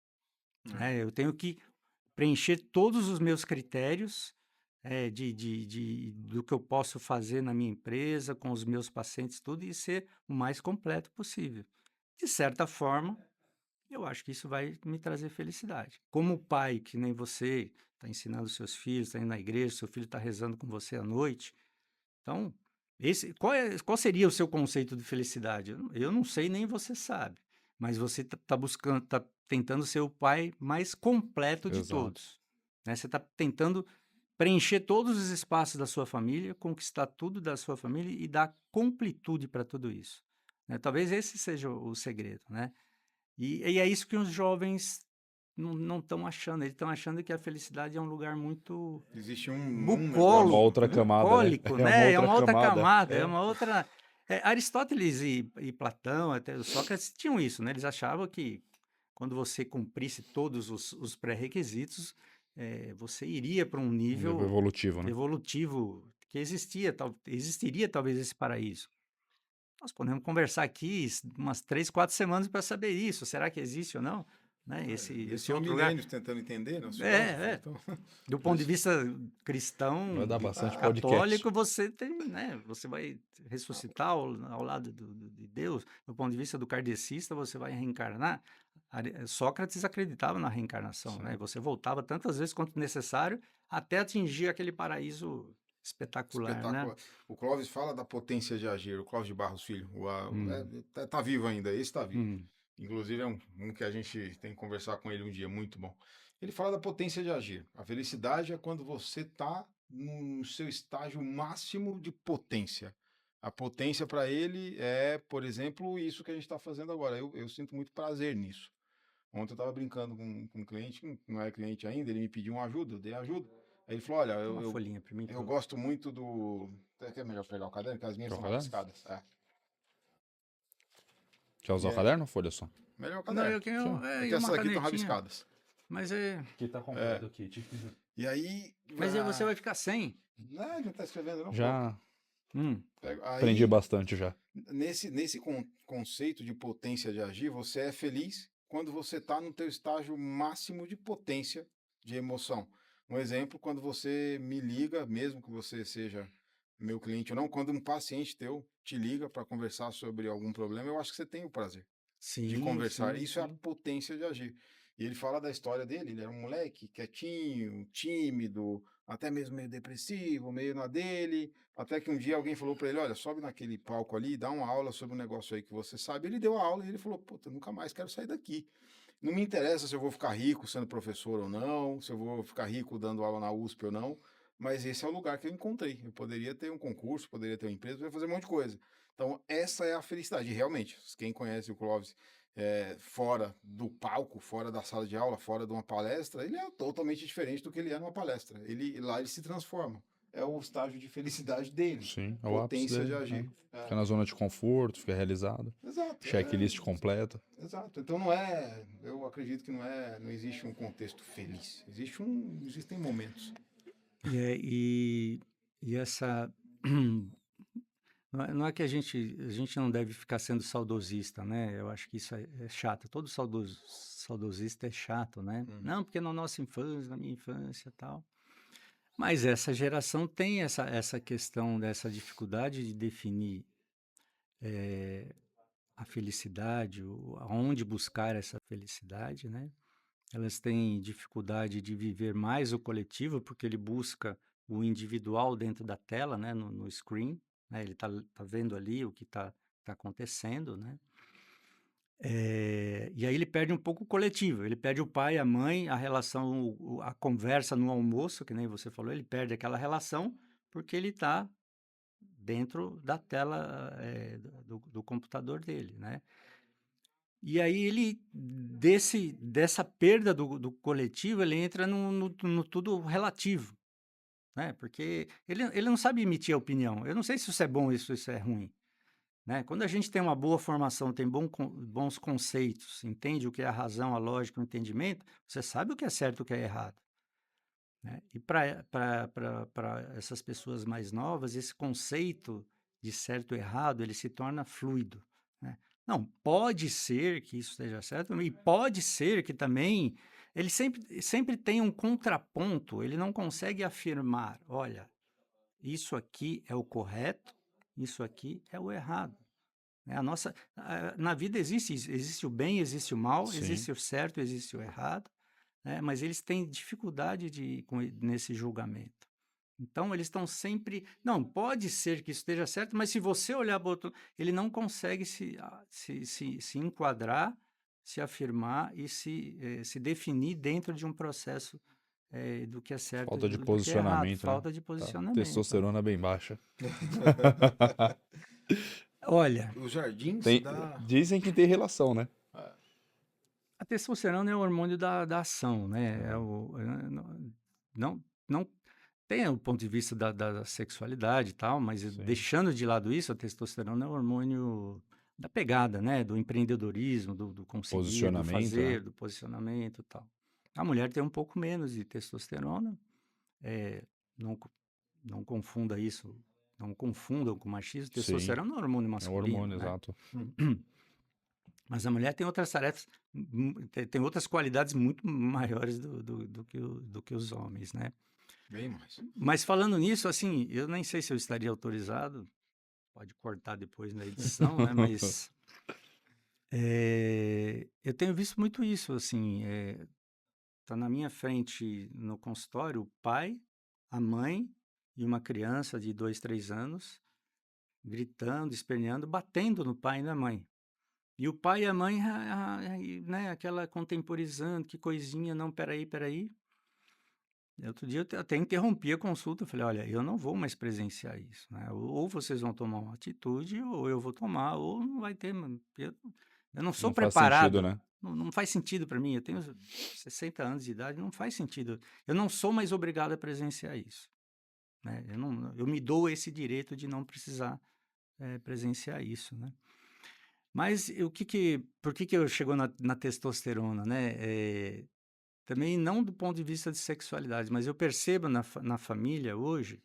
Né? Eu tenho que preencher todos os meus critérios do que eu posso fazer na minha empresa, com os meus pacientes, tudo, e ser o mais completo possível. De certa forma, eu acho que isso vai me trazer felicidade. Como pai, que nem você, está ensinando seus filhos, está indo na igreja, seu filho está rezando com você à noite. Então, qual seria o seu conceito de felicidade? Eu não sei, nem você sabe. Mas você está buscando, está tentando ser o pai mais completo de exato. todos. Né? Você está tentando preencher todos os espaços da sua família, conquistar tudo da sua família e dar completude para tudo isso. Né? Talvez esse seja o segredo, né? E é isso que os jovens não estão achando. Eles estão achando que a felicidade é um lugar muito Existe um É uma negócio, outra né? camada, né? bucólico, É uma né? É outra uma outra camada. camada, é É. uma outra. Aristóteles e Platão, até Sócrates tinham isso, né? Eles achavam que quando você cumprisse todos os pré-requisitos, você iria para um Um nível nível evolutivo, né? evolutivo que existiria talvez esse paraíso. Nós podemos conversar aqui umas 3, 4 semanas para saber isso. Será que existe ou não? Né? Eles Esse estão há outro lugar. milênios tentando entender, né? Os É, filósofos. é. Então, Do por ponto de isso. vista cristão, Vai dar bastante podcast. católico, você tem, né? Você vai ressuscitar ao lado de Deus. Do ponto de vista do kardecista, você vai reencarnar. Sócrates acreditava na reencarnação, né? Sim. Você voltava tantas vezes quanto necessário até atingir aquele paraíso espetacular, né? Espetacular. O Clóvis fala da potência de agir, o Clóvis de Barros Filho. Hum, Tá vivo ainda, esse tá vivo. hum. Inclusive é um que a gente tem que conversar com ele um dia, muito bom. Ele fala da potência de agir. A felicidade é quando você está no seu estágio máximo de potência. A potência para ele é, por exemplo, isso que a gente está fazendo agora. Eu sinto muito prazer nisso. Ontem eu estava brincando com um cliente, que não é cliente ainda, ele me pediu uma ajuda, eu dei ajuda. Aí ele falou, olha, Uma folhinha para mim, por eu favor. gosto muito do... É melhor pegar o caderno, porque as minhas Quer o são caderno? rabiscadas. É. Quer E usar o é caderno ou folha só? melhor o Não, caderno. eu Aqui, ó. quero É que uma essas aqui estão canetinha, rabiscadas. mas é. Aqui tá É. completo o kit. E aí... Mas aí você vai ficar sem. Não, não tá escrevendo não, pô. Já aprendi Aí, bastante já. nesse conceito de potência de agir, você é feliz quando você está no teu estágio máximo de potência de emoção. Um exemplo, quando você me liga, mesmo que você seja meu cliente ou não, quando um paciente teu te liga para conversar sobre algum problema, eu acho que você tem o prazer de Sim, conversar. sim, Isso é a sim. potência de agir. E ele fala da história dele, ele era um moleque quietinho, tímido, até mesmo meio depressivo, meio na dele, até que um dia alguém falou para ele, olha, sobe naquele palco ali, dá uma aula sobre um negócio aí que você sabe. Ele deu a aula e ele falou, puta, nunca mais quero sair daqui. Não me interessa se eu vou ficar rico sendo professor ou não, se eu vou ficar rico dando aula na USP ou não, mas esse é o lugar que eu encontrei. Eu poderia ter um concurso, poderia ter uma empresa, poderia fazer um monte de coisa. Então, essa é a felicidade. E realmente, quem conhece o Clóvis fora do palco, fora da sala de aula, fora de uma palestra, ele é totalmente diferente do que ele é numa palestra. Lá ele se transforma. É o estágio de felicidade dele, Sim, é o ápice potência de dele, né? agir. Fica na zona de conforto, fica realizado. Exato. Checklist completa. Exato. Então não é, eu acredito que não existe um contexto feliz. Existem momentos. E, é- e, e essa. Não é que a gente não deve ficar sendo saudosista, né? Eu acho que isso é chato. Todo saudosista é chato, né? Uhum. Não, porque na nossa infância, na minha infância e tal. Mas essa geração tem essa questão dessa dificuldade de definir a felicidade, aonde buscar essa felicidade, né? Elas têm dificuldade de viver mais o coletivo, porque ele busca o individual dentro da tela, né? No screen, né? Ele tá vendo ali o que tá acontecendo, né? E aí ele perde um pouco o coletivo, ele perde o pai, a mãe, a relação, a conversa no almoço, que nem você falou, ele perde aquela relação porque ele está dentro da tela do computador dele, né? E aí ele, dessa perda do coletivo, ele entra no tudo relativo, né? Porque ele não sabe emitir a opinião. Eu não sei se isso é bom ou se isso é ruim, né? Quando a gente tem uma boa formação, tem bons conceitos, entende o que é a razão, a lógica, o entendimento, você sabe o que é certo e o que é errado, né? E para essas pessoas mais novas, esse conceito de certo e errado, ele se torna fluido, né? Não, pode ser que isso esteja certo, e pode ser que também ele sempre tem um contraponto, ele não consegue afirmar, olha, isso aqui é o correto, isso aqui é o errado, né? Na vida existe o bem, existe o mal, Sim. existe o certo, existe o errado, né? Mas eles têm dificuldade nesse julgamento. Então, eles estão sempre. Não, pode ser que isso esteja certo, mas se você olhar para o outro, ele não consegue se enquadrar, se afirmar e se definir dentro de um processo do que é certo Falta e de do que é errado. posicionamento, né? Falta de Tá. posicionamento. Testosterona bem baixa. Olha, Os jardins Tem, da. dizem que tem relação, né? a testosterona é o hormônio da ação, né? É. Não tem o ponto de vista da sexualidade e tal, mas Sim. deixando de lado isso, a testosterona é o hormônio da pegada, né? Do empreendedorismo, do conseguir, do Posicionamento, né? fazer, do posicionamento e tal. A mulher tem um pouco menos de testosterona, é, não, não confunda isso, não confundam com machismo. Sim. Testosterona é um hormônio É o masculino, hormônio, né? exato. Mas a mulher tem outras tarefas, tem outras qualidades muito maiores do que os homens, né? Bem mais. Mas falando nisso, assim, eu nem sei se eu estaria autorizado, pode cortar depois na edição, né? Mas eu tenho visto muito isso, assim, tá na minha frente no consultório o pai, a mãe e uma criança de 2, 3 anos gritando, esperneando, batendo no pai e na mãe. E o pai e a mãe, né, aquela contemporizando, que coisinha, não, peraí. Outro dia eu até interrompi a consulta, eu falei, olha, eu não vou mais presenciar isso, né? Ou vocês vão tomar uma atitude, ou eu vou tomar, ou não vai ter, mano. Eu não sou Não faz sentido, preparado, né? não faz sentido para mim, eu tenho 60 anos de idade, não faz sentido. Eu não sou mais obrigado a presenciar isso, né? Eu me dou esse direito de não precisar presenciar isso, né? Mas por que eu chegou na testosterona, né? Também não do ponto de vista de sexualidade, mas eu percebo na família hoje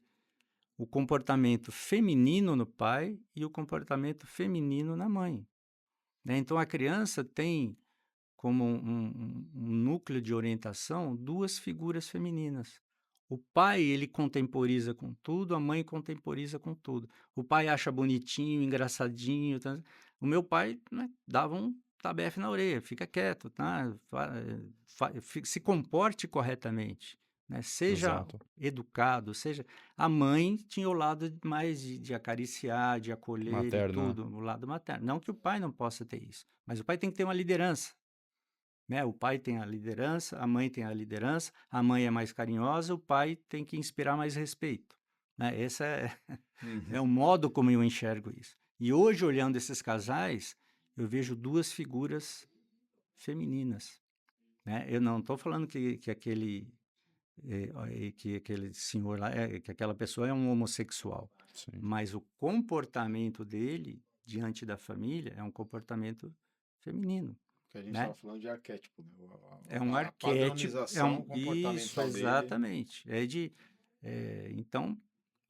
o comportamento feminino no pai e o comportamento feminino na mãe, né? Então a criança tem como um núcleo de orientação, duas figuras femininas. O pai, ele contemporiza com tudo, a mãe contemporiza com tudo. O pai acha bonitinho, engraçadinho. O meu pai, né, dava um tabefe na orelha, fica quieto, tá? Se comporte corretamente, né? Seja Exato. educado, seja... A mãe tinha o lado mais de acariciar, de acolher e Materno, né? tudo, o lado materno. Não que o pai não possa ter isso, mas o pai tem que ter uma liderança, né? O pai tem a liderança, a mãe tem a liderança, a mãe é mais carinhosa, o pai tem que inspirar mais respeito, né? Esse é Uhum. o modo como eu enxergo isso. E hoje, olhando esses casais, eu vejo duas figuras femininas, né? Eu não estou falando que aquele senhor lá, que aquela pessoa é um homossexual, Sim. mas o comportamento dele diante da família é um comportamento feminino, Que a gente né? estava falando de arquétipo, né? É um A arquétipo, padronização isso, comportamental dele. exatamente. Então,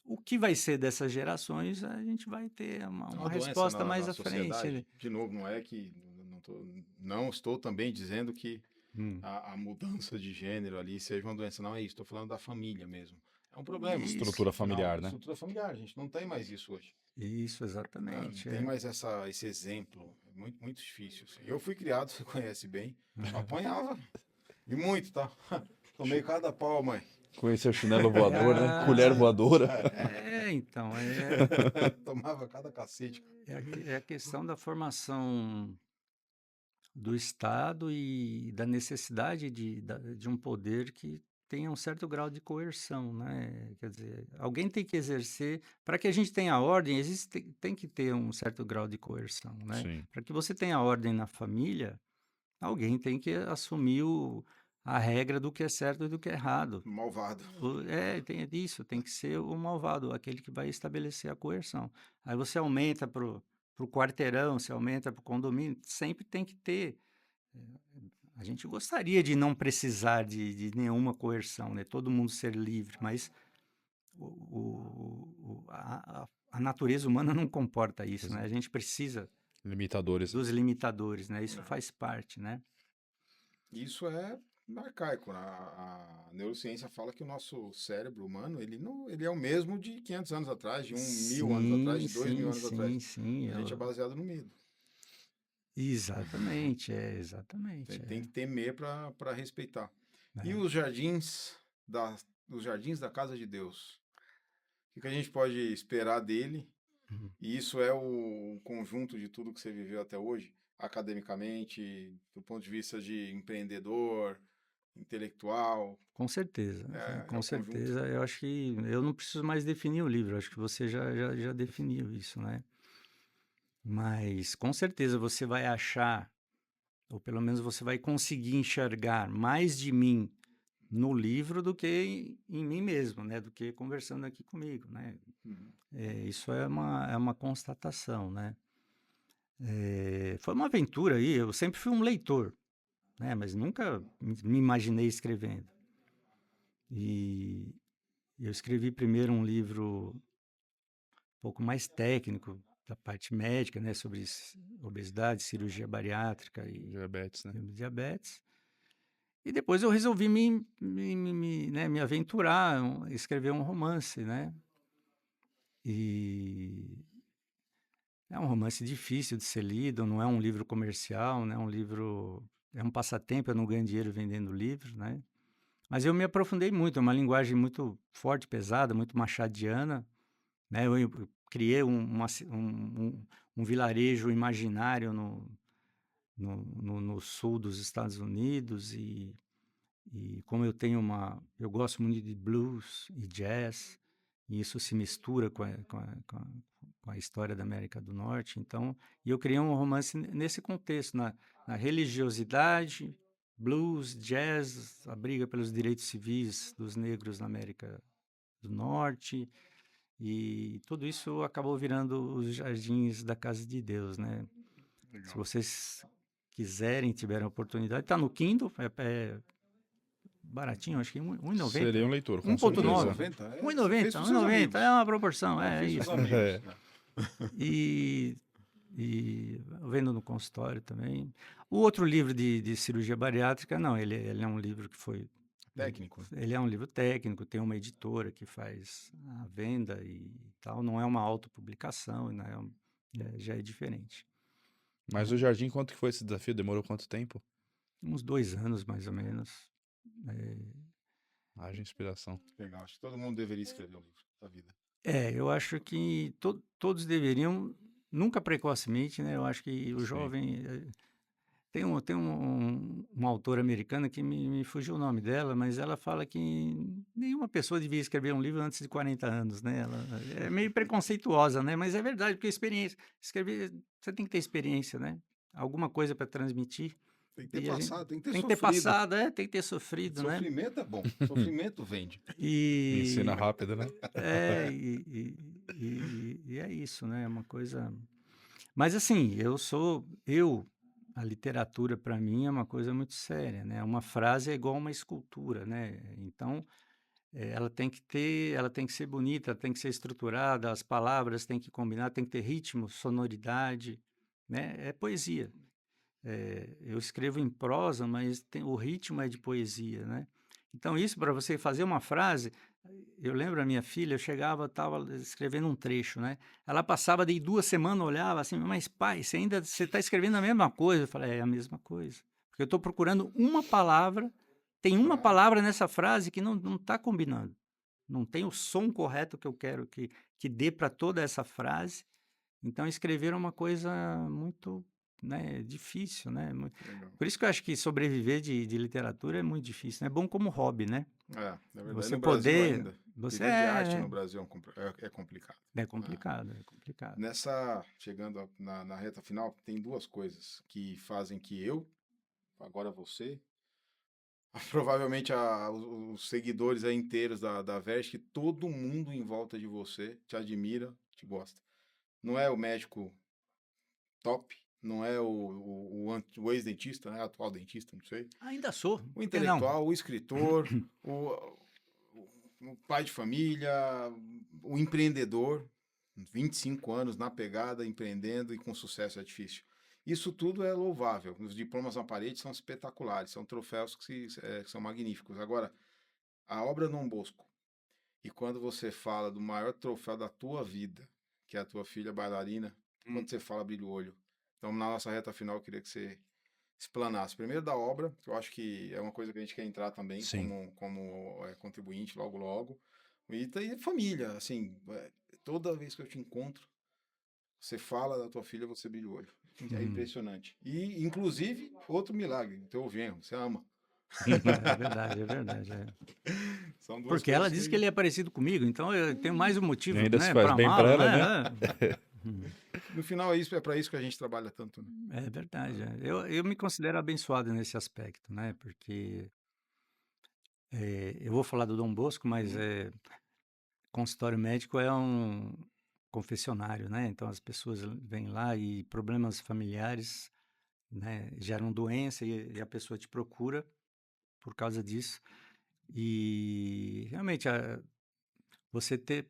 o que vai ser dessas gerações, a gente vai ter É uma uma doença resposta mais na à frente. sociedade. De novo, não é que não estou também dizendo que Hum. a mudança de gênero ali seja uma doença. Não é isso. Estou falando da família mesmo. É um problema. Isso. Estrutura familiar, Afinal, né? Estrutura familiar. A gente não tem mais isso hoje. Isso, Não exatamente. tem mais esse exemplo. É muito, muito difícil. Assim. Eu fui criado, você conhece bem. Eu apanhava. E muito, tá? Tomei cada pau, mãe. Conheceu chinelo voador, né? Colher voadora. Então, Tomava cada cacete. é a questão da formação do Estado e da necessidade de um poder que tenha um certo grau de coerção, né? Quer dizer, alguém tem que exercer, para que a gente tenha ordem, tem que ter um certo grau de coerção, né? Sim. Para que você tenha ordem na família, alguém tem que assumir a regra do que é certo e do que é errado. Malvado. Tem isso, tem que ser o malvado, aquele que vai estabelecer a coerção. Aí você aumenta para o quarteirão, você aumenta para o condomínio, sempre tem que ter. A gente gostaria de não precisar de nenhuma coerção, né? Todo mundo ser livre, mas a natureza humana não comporta isso, né? A gente precisa Limitadores. dos limitadores, né? Isso faz parte, né? Isso é arcaico. A neurociência fala que o nosso cérebro humano, ele é o mesmo de 500 anos atrás, de 1.000 anos atrás, de 2.000 anos atrás. Sim, A gente é baseado no medo. Exatamente, exatamente. Tem que temer para respeitar. E os jardins da casa de Deus? O que a gente pode esperar dele? E isso é o conjunto de tudo que você viveu até hoje, academicamente, do ponto de vista de empreendedor, intelectual. Com certeza, É com o certeza. Eu acho que eu não preciso mais definir o livro, acho que você já definiu isso, né? Mas com certeza você vai achar, ou pelo menos você vai conseguir enxergar mais de mim no livro do que em mim mesmo, né? Do que conversando aqui comigo, né? Isso é uma constatação, né? Foi uma aventura aí, eu sempre fui um leitor, né? Mas nunca me imaginei escrevendo. E eu escrevi primeiro um livro um pouco mais técnico, da parte médica, né? Sobre obesidade, cirurgia bariátrica e Diabetes, né? diabetes. E depois eu resolvi me aventurar, escrever um romance, né? E é um romance difícil de ser lido, não é um livro comercial, né? É um passatempo, eu não ganho dinheiro vendendo livro, né? Mas eu me aprofundei muito, é uma linguagem muito forte, pesada, muito machadiana, né? Eu criei um vilarejo imaginário no sul dos Estados Unidos e como eu gosto muito de blues e jazz, e isso se mistura com a história da América do Norte, então, eu criei um romance nesse contexto, na religiosidade, blues, jazz, a briga pelos direitos civis dos negros na América do Norte, e tudo isso acabou virando os Jardins da Casa de Deus, né? Se vocês quiserem, tiverem a oportunidade, está no Kindle, é baratinho, acho que R$1,90. Seria um leitor, com 1,9. certeza. R$1,90, é uma proporção, é isso. Amigos, E e vendo no consultório também. O outro livro de cirurgia bariátrica, não, ele é um livro que foi. Técnico, né? Ele é um livro técnico, tem uma editora que faz a venda e tal, não é uma autopublicação, né? Já é diferente. Mas o Jardim, quanto que foi esse desafio? Demorou quanto tempo? Uns 2 anos, mais ou menos. Haja inspiração. Legal. Acho que todo mundo deveria escrever um livro da vida. Eu acho que todos deveriam, nunca precocemente, né? Eu acho que o Sim. jovem. Tem uma autora americana que me fugiu o nome dela, mas ela fala que nenhuma pessoa devia escrever um livro antes de 40 anos, né? Ela é meio preconceituosa, né? Mas é verdade, porque experiência. Escrever, você tem que ter experiência, né? Alguma coisa para transmitir. Tem que ter E a gente passado, tem que ter tem que ter sofrido. passado, tem que ter sofrido, né? Sofrimento é bom. Sofrimento vende. Ensina E rápido, né? e é isso, né? É uma coisa. Mas assim, a literatura para mim é uma coisa muito séria, né? Uma frase é igual uma escultura, né? Então, ela tem que ser bonita, tem que ser estruturada, as palavras têm que combinar, tem que ter ritmo, sonoridade, né? É poesia. Eu escrevo em prosa, mas o ritmo é de poesia, né? Então, isso para você fazer uma frase, eu lembro a minha filha, eu chegava, estava escrevendo um trecho, né? Ela passava de 2 semanas, olhava assim, mas pai, você está escrevendo a mesma coisa? Eu falei, é a mesma coisa. Porque eu estou procurando uma palavra, tem uma palavra nessa frase que não está combinando. Não tem o som correto que eu quero que dê para toda essa frase. Então, escrever é uma coisa muito, né, difícil, né? Legal. Por isso que eu acho que sobreviver de literatura é muito difícil, né? É bom como hobby, né? Na verdade, Você no Brasil poder, ainda. você Viver de arte no Brasil é complicado. é complicado, é complicado. Chegando na reta final, tem duas coisas que fazem que eu, agora você, provavelmente os seguidores aí inteiros da Verge, que todo mundo em volta de você te admira, te gosta. Não é o médico top, não é o ex-dentista, né? Atual dentista, não sei. Ainda sou, O por que não? intelectual, o escritor, o pai de família, o empreendedor, 25 anos na pegada, empreendendo e com sucesso é difícil. Isso tudo é louvável. Os diplomas na parede são espetaculares, são troféus que são magníficos. Agora, a obra Dom Bosco, e quando você fala do maior troféu da tua vida, que é a tua filha bailarina, quando você fala, brilha o olho. Então, na nossa reta final, eu queria que você explanasse. Primeiro da obra, que eu acho que é uma coisa que a gente quer entrar também Sim. como contribuinte logo logo. E daí família, assim, toda vez que eu te encontro, você fala da tua filha, você brilha o olho. É impressionante. E, inclusive, outro milagre, teu genro, você ama. É verdade, é verdade. São duas Porque ela coisas disse que ele é parecido comigo, então eu tenho mais um E motivo, ainda se né, faz para bem pra amá-lo, ela, né? né? No final é para isso que a gente trabalha tanto, né? É verdade. Eu me considero abençoado nesse aspecto, né? Porque eu vou falar do Dom Bosco, mas consultório médico é um confessionário, né? Então as pessoas vêm lá e problemas familiares, né, geram doença e a pessoa te procura por causa disso. E realmente você ter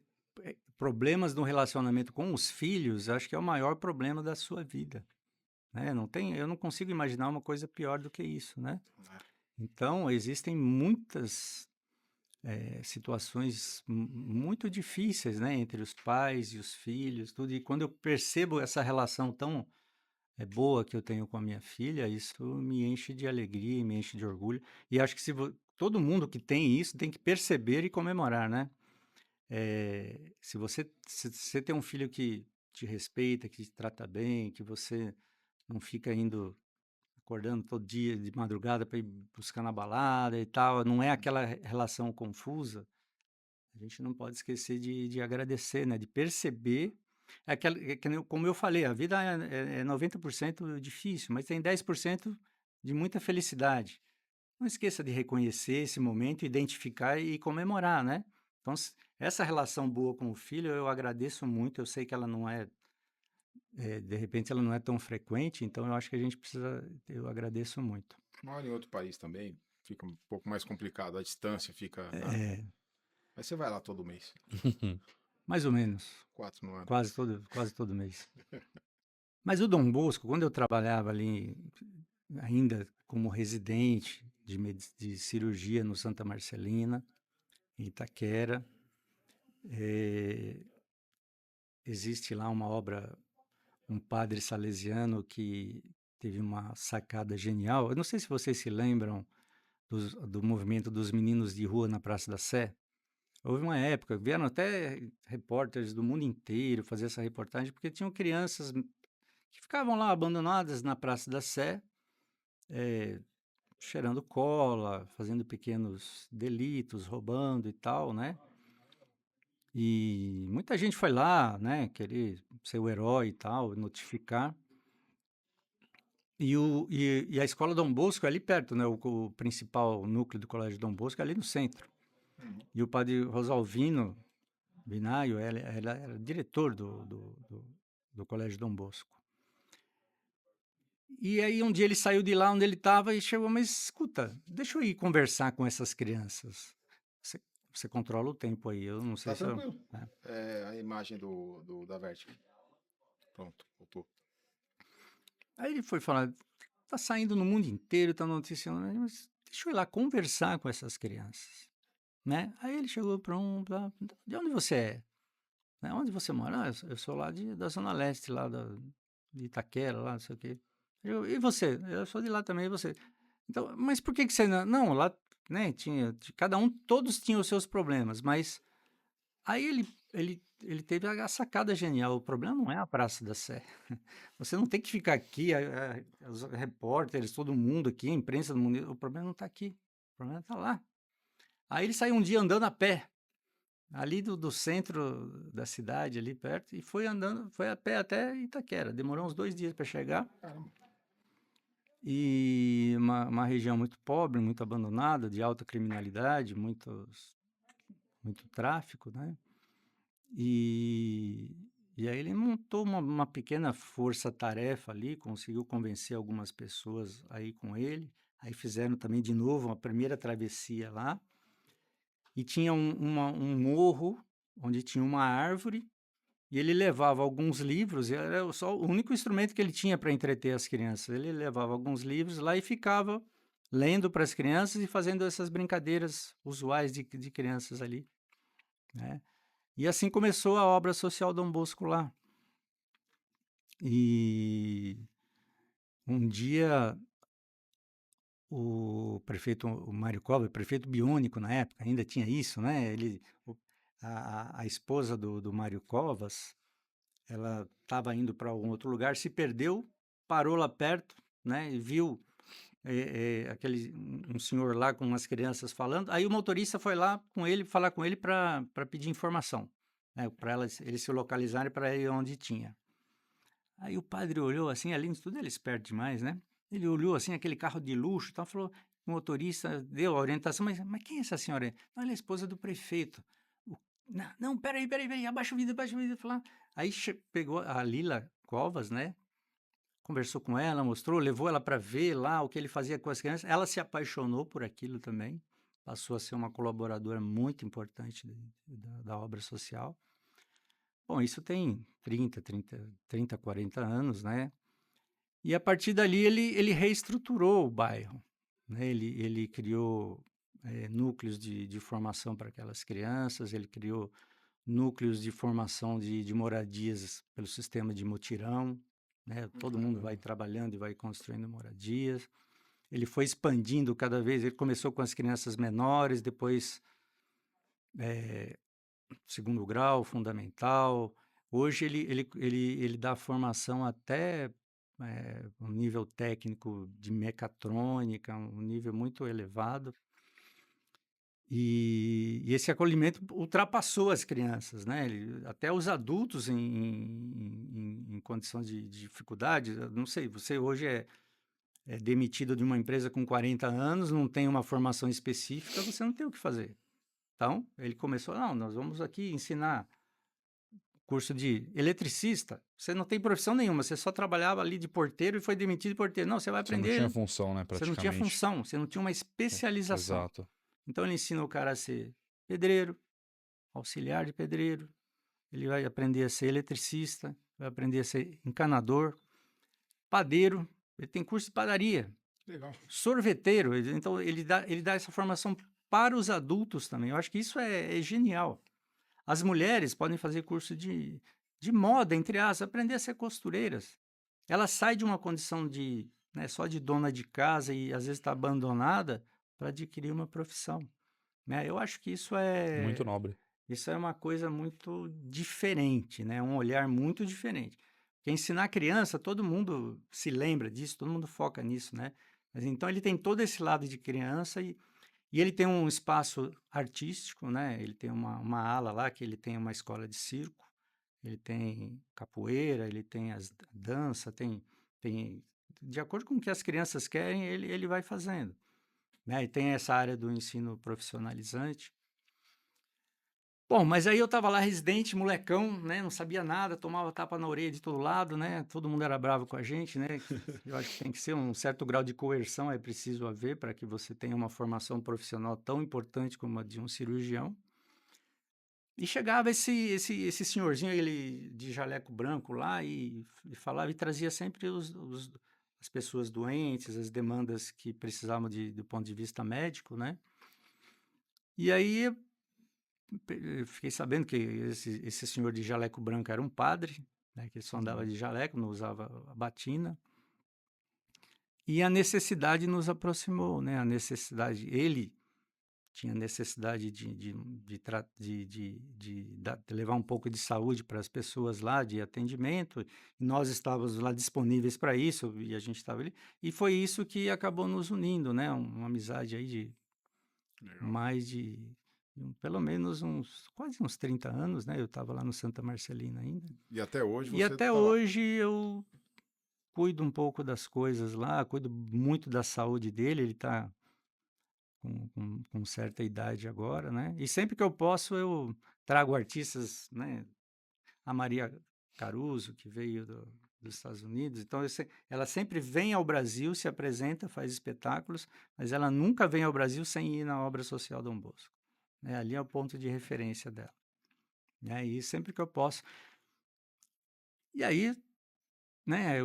problemas no relacionamento com os filhos, acho que é o maior problema da sua vida, né? Eu não consigo imaginar uma coisa pior do que isso, né? Então existem muitas situações muito difíceis, né, entre os pais e os filhos, tudo. E quando eu percebo essa relação tão boa que eu tenho com a minha filha, isso me enche de alegria, me enche de orgulho. E acho que todo mundo que tem isso tem que perceber e comemorar, né? Se você tem um filho que te respeita, que te trata bem, que você não fica acordando todo dia de madrugada para ir buscar na balada e tal, não é aquela relação confusa. A gente não pode esquecer de agradecer, né? De perceber. Como eu falei, a vida é 90% difícil, mas tem 10% de muita felicidade. Não esqueça de reconhecer esse momento, identificar e comemorar, né? Então, essa relação boa com o filho, eu agradeço muito. Eu sei que ela não de repente, ela não é tão frequente, então eu acho que a gente precisa. Eu agradeço muito. Mora em outro país também, fica um pouco mais complicado, a distância fica, né? É, Mas você vai lá todo mês, mais ou menos, 4 no ano. quase todo mês. Mas o Dom Bosco, quando eu trabalhava ali, ainda como residente de cirurgia no Santa Marcelina, em Itaquera, eh, existe lá uma obra, um padre salesiano que teve uma sacada genial. Eu não sei se vocês se lembram do movimento dos meninos de rua na Praça da Sé. Houve uma época, vieram até repórteres do mundo inteiro fazer essa reportagem, porque tinham crianças que ficavam lá abandonadas na Praça da Sé, eh, cheirando cola, fazendo pequenos delitos, roubando e tal, né? E muita gente foi lá, né, querer ser o herói e tal, notificar. E a escola Dom Bosco é ali perto, né? O principal núcleo do Colégio Dom Bosco é ali no centro. E o padre Rosalvino Binaio, ela era diretor do Colégio Dom Bosco. E aí um dia ele saiu de lá onde ele estava e chegou, mas escuta, deixa eu ir conversar com essas crianças. Você, você controla o tempo aí, eu não sei Tá se eu, tranquilo. né? É a imagem da Vertic. Pronto, voltou. Aí ele foi falar, tá saindo no mundo inteiro, tá noticiando, mas deixa eu ir lá conversar com essas crianças, né? Aí ele chegou para de onde você é? Né? Onde você mora? Ah, eu sou lá da Zona Leste, de Itaquera, lá, não sei o quê. E você? Eu sou de lá também, e você? Então, mas por que que você não... Não, lá, né, cada um, todos tinham os seus problemas, mas aí ele teve a sacada genial, o problema não é a Praça da Sé. Você não tem que ficar aqui, os repórteres, todo mundo aqui, a imprensa do mundo, o problema não está aqui, o problema está lá. Aí ele saiu um dia andando a pé, ali do centro da cidade, ali perto, e foi andando, foi a pé até Itaquera. Demorou uns 2 dias para chegar. Caramba. E uma região muito pobre, muito abandonada, de alta criminalidade, muito tráfico, né? E, e aí ele montou uma pequena força-tarefa ali, conseguiu convencer algumas pessoas aí com ele. Aí fizeram também de novo uma primeira travessia lá. E tinha um morro onde tinha uma árvore e ele levava alguns livros, e era só o único instrumento que ele tinha para entreter as crianças. Ele levava alguns livros lá e ficava lendo para as crianças e fazendo essas brincadeiras usuais de crianças ali, né? E assim começou a obra social Dom Bosco lá. E um dia o prefeito o Mário Covas, prefeito biônico na época, ainda tinha isso, né? A esposa do Mário Covas, ela estava indo para algum outro lugar, se perdeu, parou lá perto, né? E viu um senhor lá com umas crianças falando. Aí o motorista foi lá com ele, falar com ele para pedir informação, né? Para eles se localizarem para ir onde tinha. Aí o padre olhou assim, além de tudo, ele é esperto demais, né? Ele olhou assim, aquele carro de luxo, então falou, o motorista deu a orientação, mas quem é essa senhora? Não, ela é a esposa do prefeito. Não, peraí, abaixa o vidro, abaixa o vidro. Aí pegou a Lila Covas, né? Conversou com ela, mostrou, levou ela para ver lá o que ele fazia com as crianças. Ela se apaixonou por aquilo também, passou a ser uma colaboradora muito importante da obra social. Bom, isso tem 30, 40 anos, né? E a partir dali ele reestruturou o bairro, né? Ele criou núcleos de formação para aquelas crianças, ele criou núcleos de formação de moradias pelo sistema de mutirão, né? Todo mundo vai trabalhando e vai construindo moradias. Ele foi expandindo cada vez, ele começou com as crianças menores, depois segundo grau, fundamental. Hoje ele dá formação até um nível técnico de mecatrônica, um nível muito elevado. E esse acolhimento ultrapassou as crianças, né? Até os adultos em condição de dificuldade. Eu não sei, você hoje é demitido de uma empresa com 40 anos, não tem uma formação específica, você não tem o que fazer. Então, ele começou, não, nós vamos aqui ensinar curso de eletricista. Você não tem profissão nenhuma, você só trabalhava ali de porteiro e foi demitido de porteiro. Não, você vai Você não aprender. tinha função, né, Você não tinha praticamente. função, você não tinha uma especialização. Exato. Então, ele ensina o cara a ser pedreiro, auxiliar de pedreiro, ele vai aprender a ser eletricista, vai aprender a ser encanador. padeiro, ele tem curso de padaria, Legal. sorveteiro, então ele dá essa formação para os adultos também. Eu acho que isso é genial. As mulheres podem fazer curso de moda, entre aspas, aprender a ser costureiras. Ela sai de uma condição de, né, só de dona de casa e às vezes está abandonada para adquirir uma profissão, né? Eu acho que Muito nobre. isso é uma coisa muito diferente, né? Um olhar muito diferente. Porque ensinar criança, todo mundo se lembra disso, todo mundo foca nisso, né? Mas então ele tem todo esse lado de criança e ele tem um espaço artístico, né? Ele tem uma ala lá que ele tem uma escola de circo, ele tem capoeira, ele tem as dança, tem de acordo com o que as crianças querem, ele vai fazendo, né? E tem essa área do ensino profissionalizante. Bom, mas aí eu estava lá residente, molecão, né? Não sabia nada, tomava tapa na orelha de todo lado, né? Todo mundo era bravo com a gente, né? Eu acho que tem que ser um certo grau de coerção, é preciso haver para que você tenha uma formação profissional tão importante como a de um cirurgião. E chegava esse senhorzinho, ele de jaleco branco lá, e falava e trazia sempre as pessoas doentes, as demandas que precisavam do ponto de vista médico, né? E aí eu fiquei sabendo que esse senhor de jaleco branco era um padre, né? Que ele só andava de jaleco, não usava a batina. E a necessidade nos aproximou, né? A necessidade, ele tinha necessidade de levar um pouco de saúde para as pessoas lá, de atendimento, e nós estávamos lá disponíveis para isso, e a gente estava ali, e foi isso que acabou nos unindo, né? Uma amizade aí de Legal. mais pelo menos quase uns 30 anos, né? Eu estava lá no Santa Marcelina ainda. E até hoje E você até tá lá. hoje eu cuido um pouco das coisas lá, cuido muito da saúde dele, ele está com certa idade agora, né? E sempre que eu posso, eu trago artistas, né? A Maria Caruso, que veio dos Estados Unidos. Então, ela sempre vem ao Brasil, se apresenta, faz espetáculos, mas ela nunca vem ao Brasil sem ir na obra social Dom Bosco, né? Ali é o ponto de referência dela, né? E sempre que eu posso. E aí, né?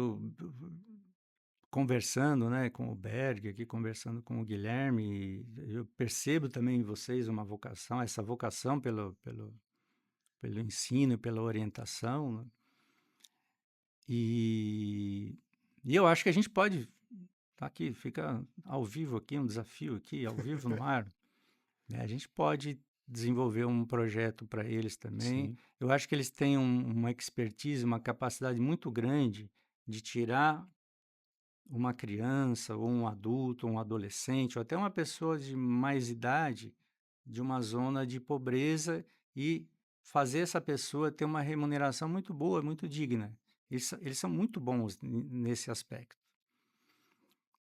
Conversando, né, com o Berg, aqui conversando com o Guilherme, eu percebo também em vocês uma vocação, essa vocação pelo ensino, pela orientação, né? E, e eu acho que a gente pode, tá aqui, fica ao vivo aqui, um desafio aqui, ao vivo no ar, né? A gente pode desenvolver um projeto para eles também. Sim. Eu acho que eles têm uma expertise, uma capacidade muito grande de tirar uma criança, ou um adulto, ou um adolescente, ou até uma pessoa de mais idade, de uma zona de pobreza e fazer essa pessoa ter uma remuneração muito boa, muito digna. Eles são muito bons nesse aspecto.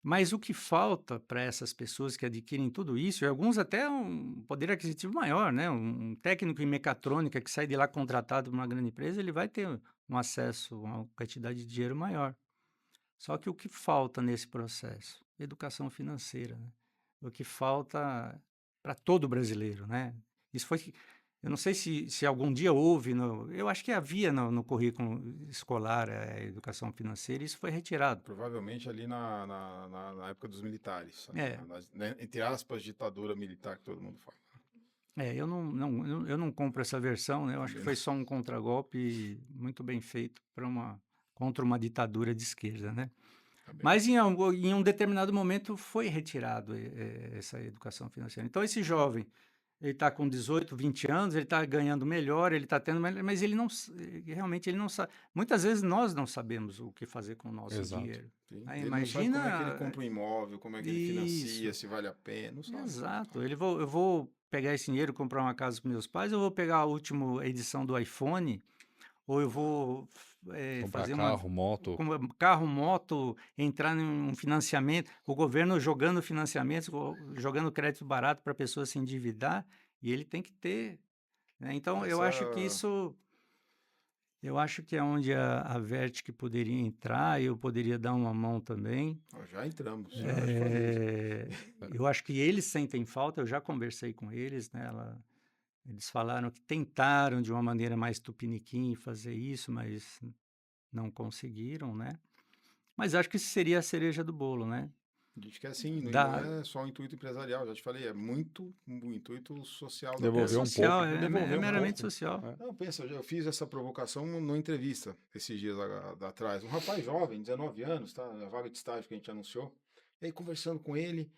Mas o que falta para essas pessoas que adquirem tudo isso, e alguns até um poder aquisitivo maior, né? Um técnico em mecatrônica que sai de lá contratado por uma grande empresa, ele vai ter um acesso a uma quantidade de dinheiro maior. Só que o que falta nesse processo? Educação financeira, né? O que falta para todo brasileiro, né? Isso foi, eu não sei se algum dia houve, eu acho que havia no currículo escolar a educação financeira, e isso foi retirado. Provavelmente ali na época dos militares, É, né, entre aspas, ditadura militar que todo mundo fala. eu não compro essa versão, né? Eu acho que Também foi só um contragolpe muito bem feito contra uma ditadura de esquerda, né? também. Mas em um determinado momento foi retirado essa educação financeira. Então, esse jovem, ele está com 18, 20 anos, ele está ganhando melhor, ele está tendo melhor, mas realmente ele não sabe. Muitas vezes nós não sabemos o que fazer com o nosso Exato. dinheiro. Sim. Aí, Ele não sabe como é que ele imagina. compra um imóvel, como é que ele financia, Isso, se vale a pena, não sabe. exato. Eu vou pegar esse dinheiro, comprar uma casa com meus pais, eu vou pegar a última edição do iPhone, ou eu vou Comprar fazer carro, moto. carro, moto, entrar em um financiamento, o governo jogando financiamentos, jogando crédito barato para a pessoa se endividar, e ele tem que ter, né? Então, Essa. eu acho que é onde a Vertic poderia entrar, eu poderia dar uma mão também. Ó, já entramos, já falei. Eu acho que eles sentem falta, eu já conversei com eles, né? Eles falaram que tentaram de uma maneira mais tupiniquim fazer isso, mas não conseguiram, né? Mas acho que isso seria a cereja do bolo, né? A gente quer sim, não Da, é só o intuito empresarial, já te falei, é muito o intuito social da é Devolver coisa. um pouco, social, né? é Devolver um meramente pouco. social. É. Não, pensa, eu fiz essa provocação numa entrevista esses dias atrás. Um rapaz jovem, 19 anos, tá? Na vaga de estágio que a gente anunciou. E aí, conversando com ele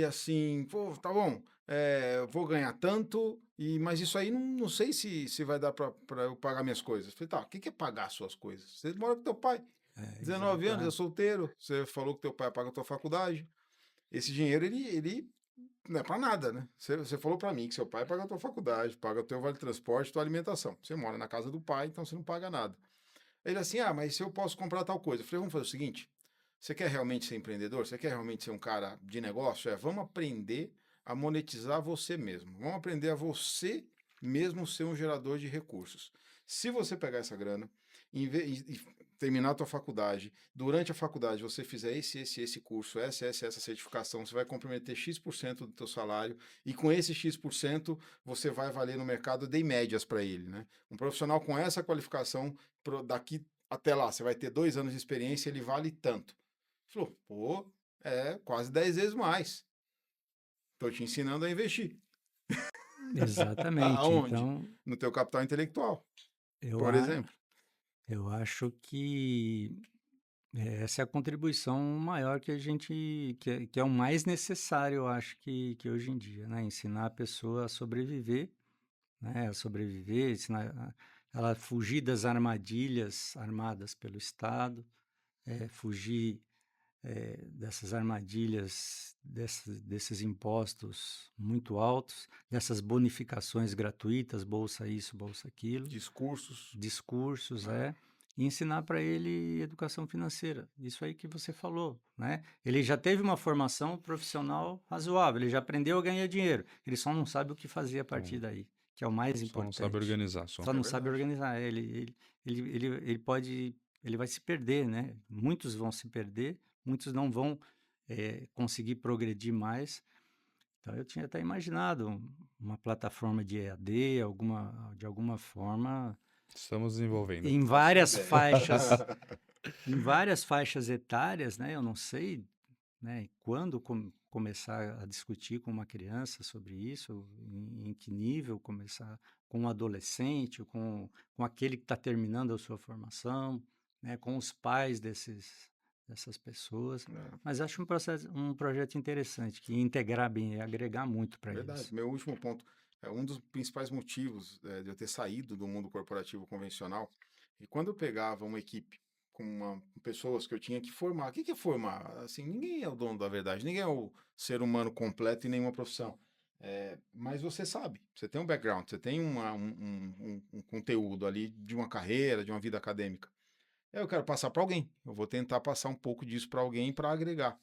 assim, pô, tá bom, eu vou ganhar tanto, mas isso aí não sei se vai dar pra eu pagar minhas coisas. Eu falei, tá, o que é pagar suas coisas? Você mora com teu pai, É, 19 exato. anos, é solteiro, você falou que teu pai paga a tua faculdade. Esse dinheiro, ele não é pra nada, né? Você falou pra mim que seu pai paga a tua faculdade, paga o teu vale transporte, tua alimentação. Você mora na casa do pai, então você não paga nada. Ele assim, mas se eu posso comprar tal coisa? Eu falei, vamos fazer o seguinte, você quer realmente ser empreendedor? Você quer realmente ser um cara de negócio? Vamos aprender a monetizar você mesmo. Vamos aprender a você mesmo ser um gerador de recursos. Se você pegar essa grana e terminar a tua faculdade, durante a faculdade você fizer esse curso, essa certificação, você vai comprometer X% do teu salário e com esse X% você vai valer no mercado, dei médias para ele, né? Um profissional com essa qualificação, daqui até lá, você vai ter 2 anos de experiência, ele vale tanto. Falou, pô, é quase 10 vezes mais. Estou te ensinando a investir. Exatamente. Aonde? Então, No teu capital intelectual, eu, por a, exemplo. eu acho que essa é a contribuição maior que a gente, que é o mais necessário, eu acho que hoje em dia, né? Ensinar a pessoa a sobreviver, né? A sobreviver, ensinar ela a fugir das armadilhas armadas pelo Estado, fugir dessas armadilhas, desses impostos muito altos, dessas bonificações gratuitas, bolsa isso, bolsa aquilo, Discursos. discursos, Né? e ensinar para ele educação financeira. Isso aí que você falou, né? Ele já teve uma formação profissional razoável, ele já aprendeu a ganhar dinheiro, ele só não sabe o que fazer a partir Então, daí, que é o mais só não sabe importante. organizar, só. Só É não sabe verdade. organizar. Ele pode, ele vai se perder, né? Muitos vão se perder, muitos não vão conseguir progredir mais. Então, eu tinha até imaginado uma plataforma de EAD, de alguma forma, Estamos desenvolvendo. em Ótima várias ideia. faixas, em várias faixas etárias, né? Eu não sei, né, quando começar a discutir com uma criança sobre isso, em que nível começar com um adolescente, com aquele que está terminando a sua formação, né, com os pais dessas pessoas. É, Mas acho um projeto interessante, que ia integrar bem, ia agregar muito para verdade. eles. Meu último ponto. É um dos principais motivos de eu ter saído do mundo corporativo convencional. E quando eu pegava uma equipe com pessoas que eu tinha que formar. O que é formar? Assim, ninguém é o dono da verdade, ninguém é o ser humano completo em nenhuma profissão. Mas você sabe, você tem um background, você tem um conteúdo ali de uma carreira, de uma vida acadêmica. Eu quero passar para alguém. Eu vou tentar passar um pouco disso para alguém para agregar.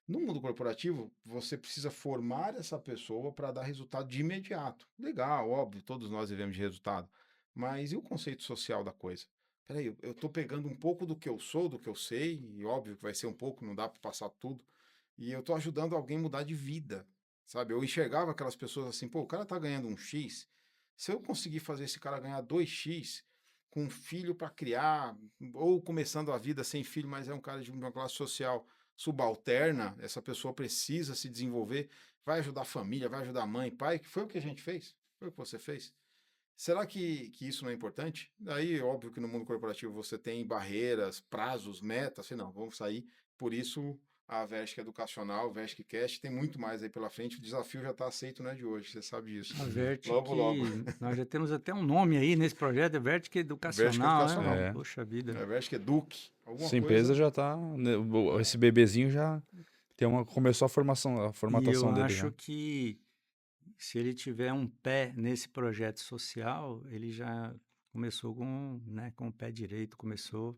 No mundo corporativo, você precisa formar essa pessoa para dar resultado de imediato. Legal, óbvio, todos nós vivemos de resultado. Mas e o conceito social da coisa? Peraí, eu estou pegando um pouco do que eu sou, do que eu sei, e óbvio que vai ser um pouco, não dá para passar tudo, e eu estou ajudando alguém a mudar de vida, sabe? Eu enxergava aquelas pessoas assim, pô, o cara está ganhando um X, se eu conseguir fazer esse cara ganhar 2x, com um filho para criar, ou começando a vida sem filho, mas é um cara de uma classe social subalterna, essa pessoa precisa se desenvolver, vai ajudar a família, vai ajudar a mãe, pai, que foi o que a gente fez, foi o que você fez. Será que isso não é importante? Daí, óbvio que no mundo corporativo você tem barreiras, prazos, metas, assim, não, vamos sair. Por isso, a Versc Educacional, o Versc Cast, tem muito mais aí pela frente. O desafio já está aceito, não é de hoje, você sabe disso. A Vert Logo, logo. que nós já temos até um nome aí nesse projeto, é Vertic Versc Educacional, né? Educacional. É. Poxa vida. É Versc Eduque. Alguma Essa empresa coisa. já tá, né, esse bebezinho já começou a E eu formatação dele acho já. que se ele tiver um pé nesse projeto social, ele já começou com o pé direito, começou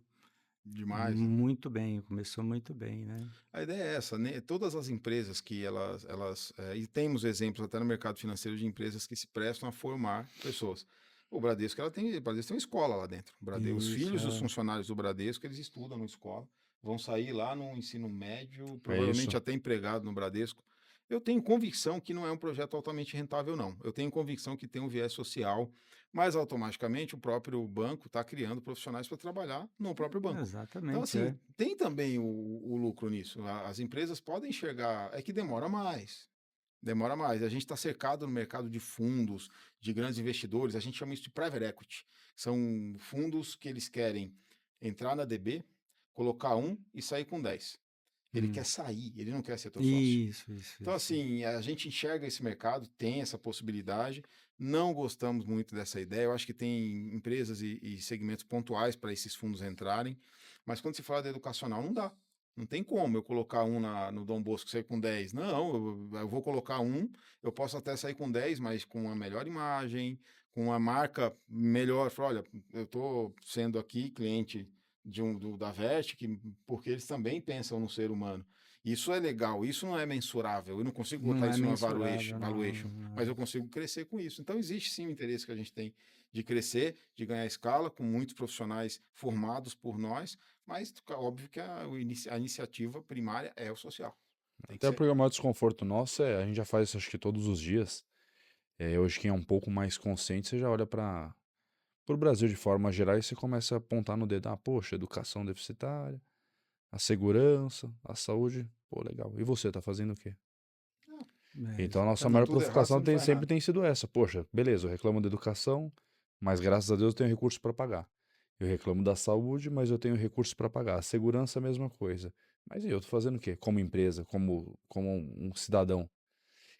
Demais, né? começou muito bem, né? A ideia é essa, né? Todas as empresas que e temos exemplos até no mercado financeiro de empresas que se prestam a formar pessoas. O Bradesco, o Bradesco tem uma escola lá dentro. Os Isso, filhos dos funcionários do Bradesco, eles estudam na escola, vão sair lá no ensino médio, É provavelmente isso. até empregado no Bradesco. Eu tenho convicção que não é um projeto altamente rentável, não. Eu tenho convicção que tem um viés social, mas automaticamente o próprio banco está criando profissionais para trabalhar no próprio banco. Então, Exatamente, assim, tem também o lucro nisso. As empresas podem enxergar, é que demora mais. Demora mais. A gente está cercado no mercado de fundos, de grandes investidores, a gente chama isso de private equity. São fundos que eles querem entrar na DB, colocar um e sair com 10. Ele Hum. quer sair, ele não quer ser teu sócio. Isso. Então, assim, a gente enxerga esse mercado, tem essa possibilidade. Não gostamos muito dessa ideia. Eu acho que tem empresas e segmentos pontuais para esses fundos entrarem. Mas quando se fala de educacional, não dá. Não tem como eu colocar um no Dom Bosco e sair com 10. Não, eu vou colocar um, eu posso até sair com 10, mas com uma melhor imagem, com uma marca melhor. Falar, olha, eu estou sendo aqui cliente da Vest, porque eles também pensam no ser humano. Isso é legal, isso não é mensurável. Eu não consigo Não botar é isso numa valuation, mensurável, não. mas eu consigo crescer com isso. Então, existe sim o interesse que a gente tem de crescer, de ganhar escala, com muitos profissionais formados por nós, mas óbvio que a iniciativa primária é o social. Tem que Até ser. porque o maior desconforto nosso a gente já faz isso acho que todos os dias. Hoje quem é um pouco mais consciente, você já olha para o Brasil de forma geral e você começa a apontar no dedo, poxa, educação deficitária, a segurança, a saúde, pô, legal. E você tá fazendo o quê? Então a nossa Tá maior Exatamente. tudo errado, você provocação não faz sempre nada. tem sido essa. Poxa, beleza, eu reclamo da educação, mas graças a Deus eu tenho recursos para pagar. Eu reclamo da saúde, mas eu tenho recursos para pagar. A segurança, a mesma coisa. Mas e eu tô fazendo o quê? Como empresa, como um cidadão.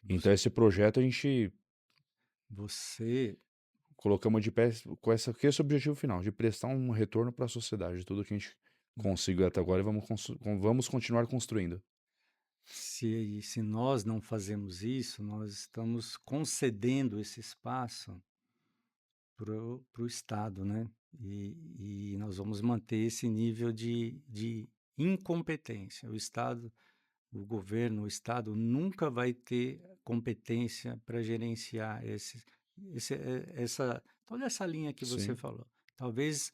Então Você, esse projeto a gente Você, colocamos de pé com esse objetivo final, de prestar um retorno para a sociedade, de tudo que a gente conseguiu até agora e vamos continuar construindo. se nós não fazemos isso, nós estamos concedendo esse espaço para o Estado, né? E nós vamos manter esse nível de incompetência. O Estado, o governo, o Estado nunca vai ter competência para gerenciar toda essa linha que você Sim, falou. Talvez,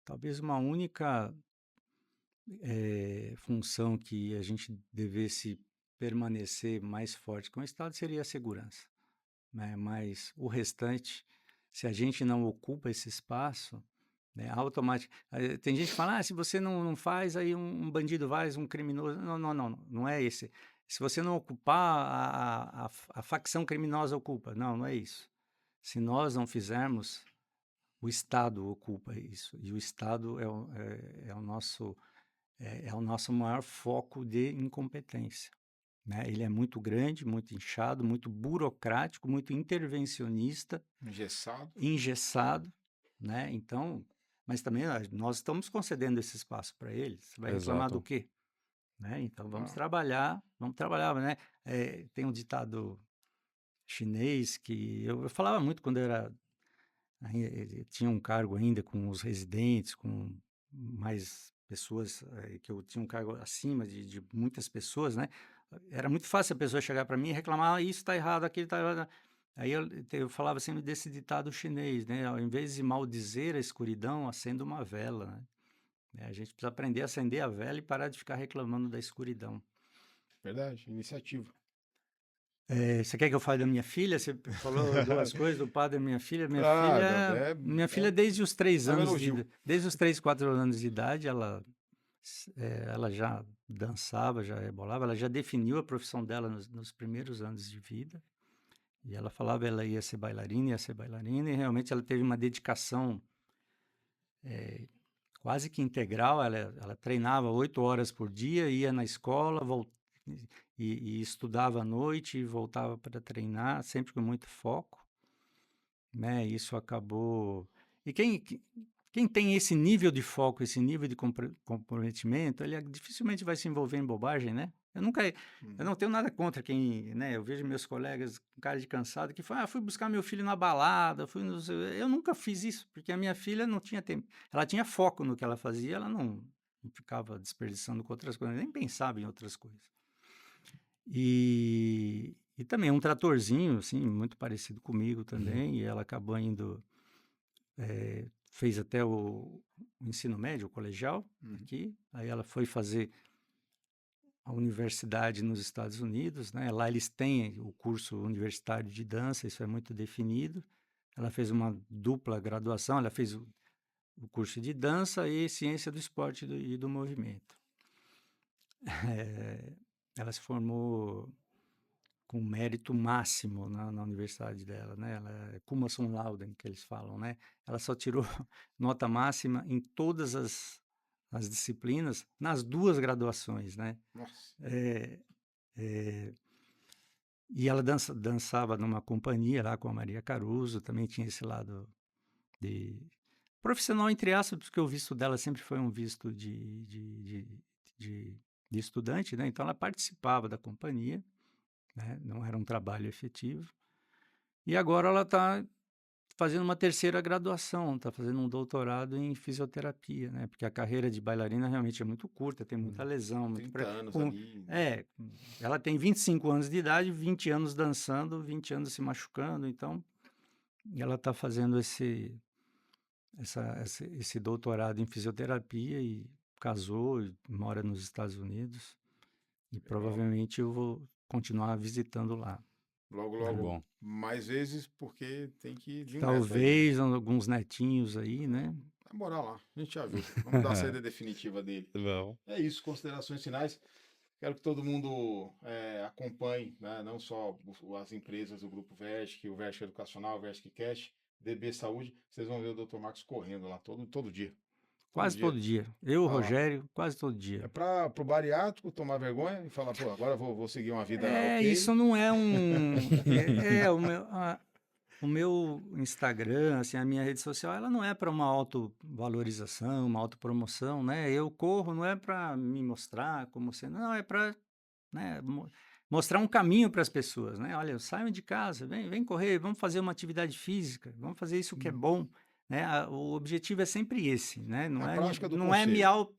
talvez uma única função que a gente devesse permanecer mais forte com o Estado seria a segurança, né? Mas o restante, se a gente não ocupa esse espaço, né, automático. Tem gente que fala, se você não faz, aí um bandido vai, um criminoso. Não é esse. Se você não ocupar, a facção criminosa ocupa. Não é isso. Se nós não fizermos, o Estado ocupa isso. E o Estado é o nosso maior foco de incompetência. Né? Ele é muito grande, muito inchado, muito burocrático, muito intervencionista, engessado. engessado, né? Então, mas também nós estamos concedendo esse espaço para eles. Você vai reclamar do exato. quê? Né? Então Ah, vamos trabalhar, né? Tem um ditado chinês que eu falava muito quando eu era tinha um cargo ainda com os residentes, com mais pessoas, que eu tinha um cargo acima de muitas pessoas, né? Era muito fácil a pessoa chegar para mim e reclamar: isso está errado, aquilo está errado. Aí eu falava sempre desse ditado chinês, né? Ao invés de maldizer a escuridão, acenda uma vela, né? A gente precisa aprender a acender a vela e parar de ficar reclamando da escuridão. verdade, iniciativa. Você quer que eu fale da minha filha? Você falou duas coisas do padre da minha filha. Não, Minha filha é, desde os três é um anos elogio. desde os 3, 4 anos de idade, ela já dançava, já rebolava, ela já definiu a profissão dela nos primeiros anos de vida. E ela falava ela ia ser bailarina, e realmente ela teve uma dedicação quase que integral. Ela treinava 8 horas por dia, ia na escola, e estudava à noite e voltava para treinar, sempre com muito foco, né? Isso acabou. E quem tem esse nível de foco, esse nível de comprometimento, ele dificilmente vai se envolver em bobagem, né? Eu Uhum. não tenho nada contra quem, né? Eu vejo meus colegas com cara de cansado que falam, fui buscar meu filho na balada, eu nunca fiz isso, porque a minha filha não tinha tempo. Ela tinha foco no que ela fazia, ela não ficava desperdiçando com outras coisas, nem pensava em outras coisas. E também um tratorzinho, assim, muito parecido comigo também, e ela acabou indo, fez até o ensino médio, o colegial, Uhum. aqui, aí ela foi fazer a universidade nos Estados Unidos, né? Lá eles têm o curso universitário de dança, isso é muito definido. Ela fez uma dupla graduação, ela fez o curso de dança e ciência do esporte e do movimento. Ela se formou com mérito máximo na universidade dela, né? Ela é Cum laude, que eles falam, né? Ela só tirou nota máxima em todas as disciplinas, nas 2 graduações, né? Nossa. E ela dançava numa companhia lá com a Maria Caruso, também tinha esse lado de profissional, entre aspas, porque o visto dela sempre foi um visto de estudante, né? Então ela participava da companhia, né? Não era um trabalho efetivo. E agora ela está fazendo uma 3ª graduação, está fazendo um doutorado em fisioterapia, né? Porque a carreira de bailarina realmente é muito curta, tem muita lesão, 30 anos com, ali. ela tem 25 anos de idade, 20 anos dançando, 20 anos se machucando, então ela está fazendo esse doutorado em fisioterapia e casou, e mora nos Estados Unidos e Legal. provavelmente eu vou continuar visitando lá. Logo, Que logo, bom. mais vezes, porque tem que vir um neto aí, né? Talvez alguns netinhos aí, né? Vai morar lá, a gente já viu. Vamos dar a saída definitiva dele. Bom. É isso, considerações finais. Quero que todo mundo acompanhe, né, não só as empresas do Grupo Vertic, o Vertic Educacional, o Vertic Cash, DB Saúde. Vocês vão ver o Dr. Marcos correndo lá todo dia. Quase todo dia. Eu, Vai lá. Rogério, quase todo dia. É para o bariátrico tomar vergonha e falar, pô, agora vou seguir uma vida ok. Isso não é um... o meu Instagram, assim, a minha rede social, ela não é para uma autovalorização, uma autopromoção, né? Eu corro, não é para me mostrar como sendo, não, é para, né, mostrar um caminho para as pessoas, né? Olha, saiam de casa, vem correr, vamos fazer uma atividade física, vamos fazer isso que é bom, né? O objetivo é sempre esse, né? Não A é, prática do não é me conselho.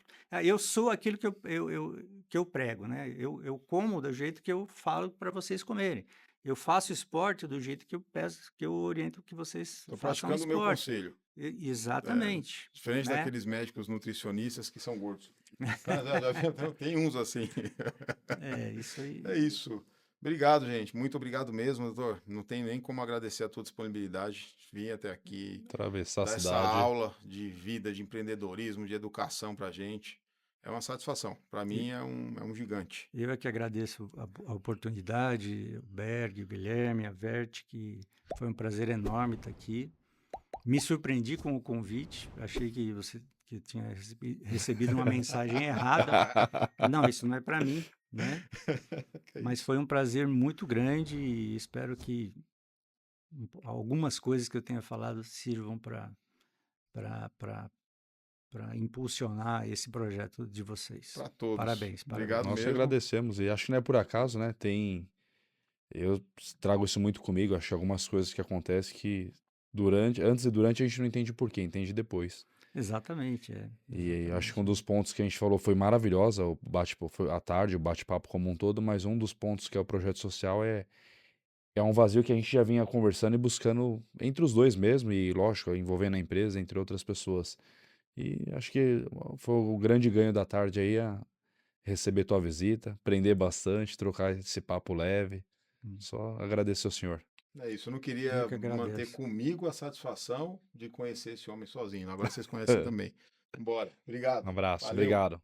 eu sou aquilo que eu prego, né? Eu como do jeito que eu falo para vocês comerem. Eu faço esporte do jeito que eu peço, que eu oriento que vocês Estou façam praticando o meu esporte. conselho. Exatamente. Diferente né? daqueles médicos nutricionistas que são gordos. Tem uns assim. É isso aí. É isso. Obrigado, gente. Muito obrigado mesmo, doutor. Não tem nem como agradecer a tua disponibilidade. Vim até aqui Atravessar a dar essa cidade. aula de vida, de empreendedorismo, de educação pra gente. É uma satisfação. Para mim é um gigante. Eu é que agradeço a oportunidade, o Berg, o Guilherme, a Vert, que foi um prazer enorme estar aqui. Me surpreendi com o convite. Achei que você tinha recebido uma mensagem errada. Não, isso não é para mim, né? Mas foi um prazer muito grande e espero que algumas coisas que eu tenha falado sirvam para impulsionar esse projeto de vocês. Para todos. Parabéns. Obrigado Nós que mesmo. agradecemos. E acho que não é por acaso, né? Eu trago isso muito comigo. Acho que algumas coisas que acontecem que antes e durante a gente não entende por quê, entende depois. Exatamente. E acho que um dos pontos que a gente falou foi maravilhosa, o bate-papo foi à tarde, o bate-papo como um todo, mas um dos pontos que é o projeto social é um vazio que a gente já vinha conversando e buscando entre os dois mesmo, e lógico, envolvendo a empresa, entre outras pessoas. E acho que foi o grande ganho da tarde aí, receber tua visita, aprender bastante, trocar esse papo leve. Só agradecer ao senhor. É isso, eu não queria Eu que manter agradeço. comigo a satisfação de conhecer esse homem sozinho. Agora vocês conhecem também. Bora. Obrigado. Um abraço, Valeu. obrigado.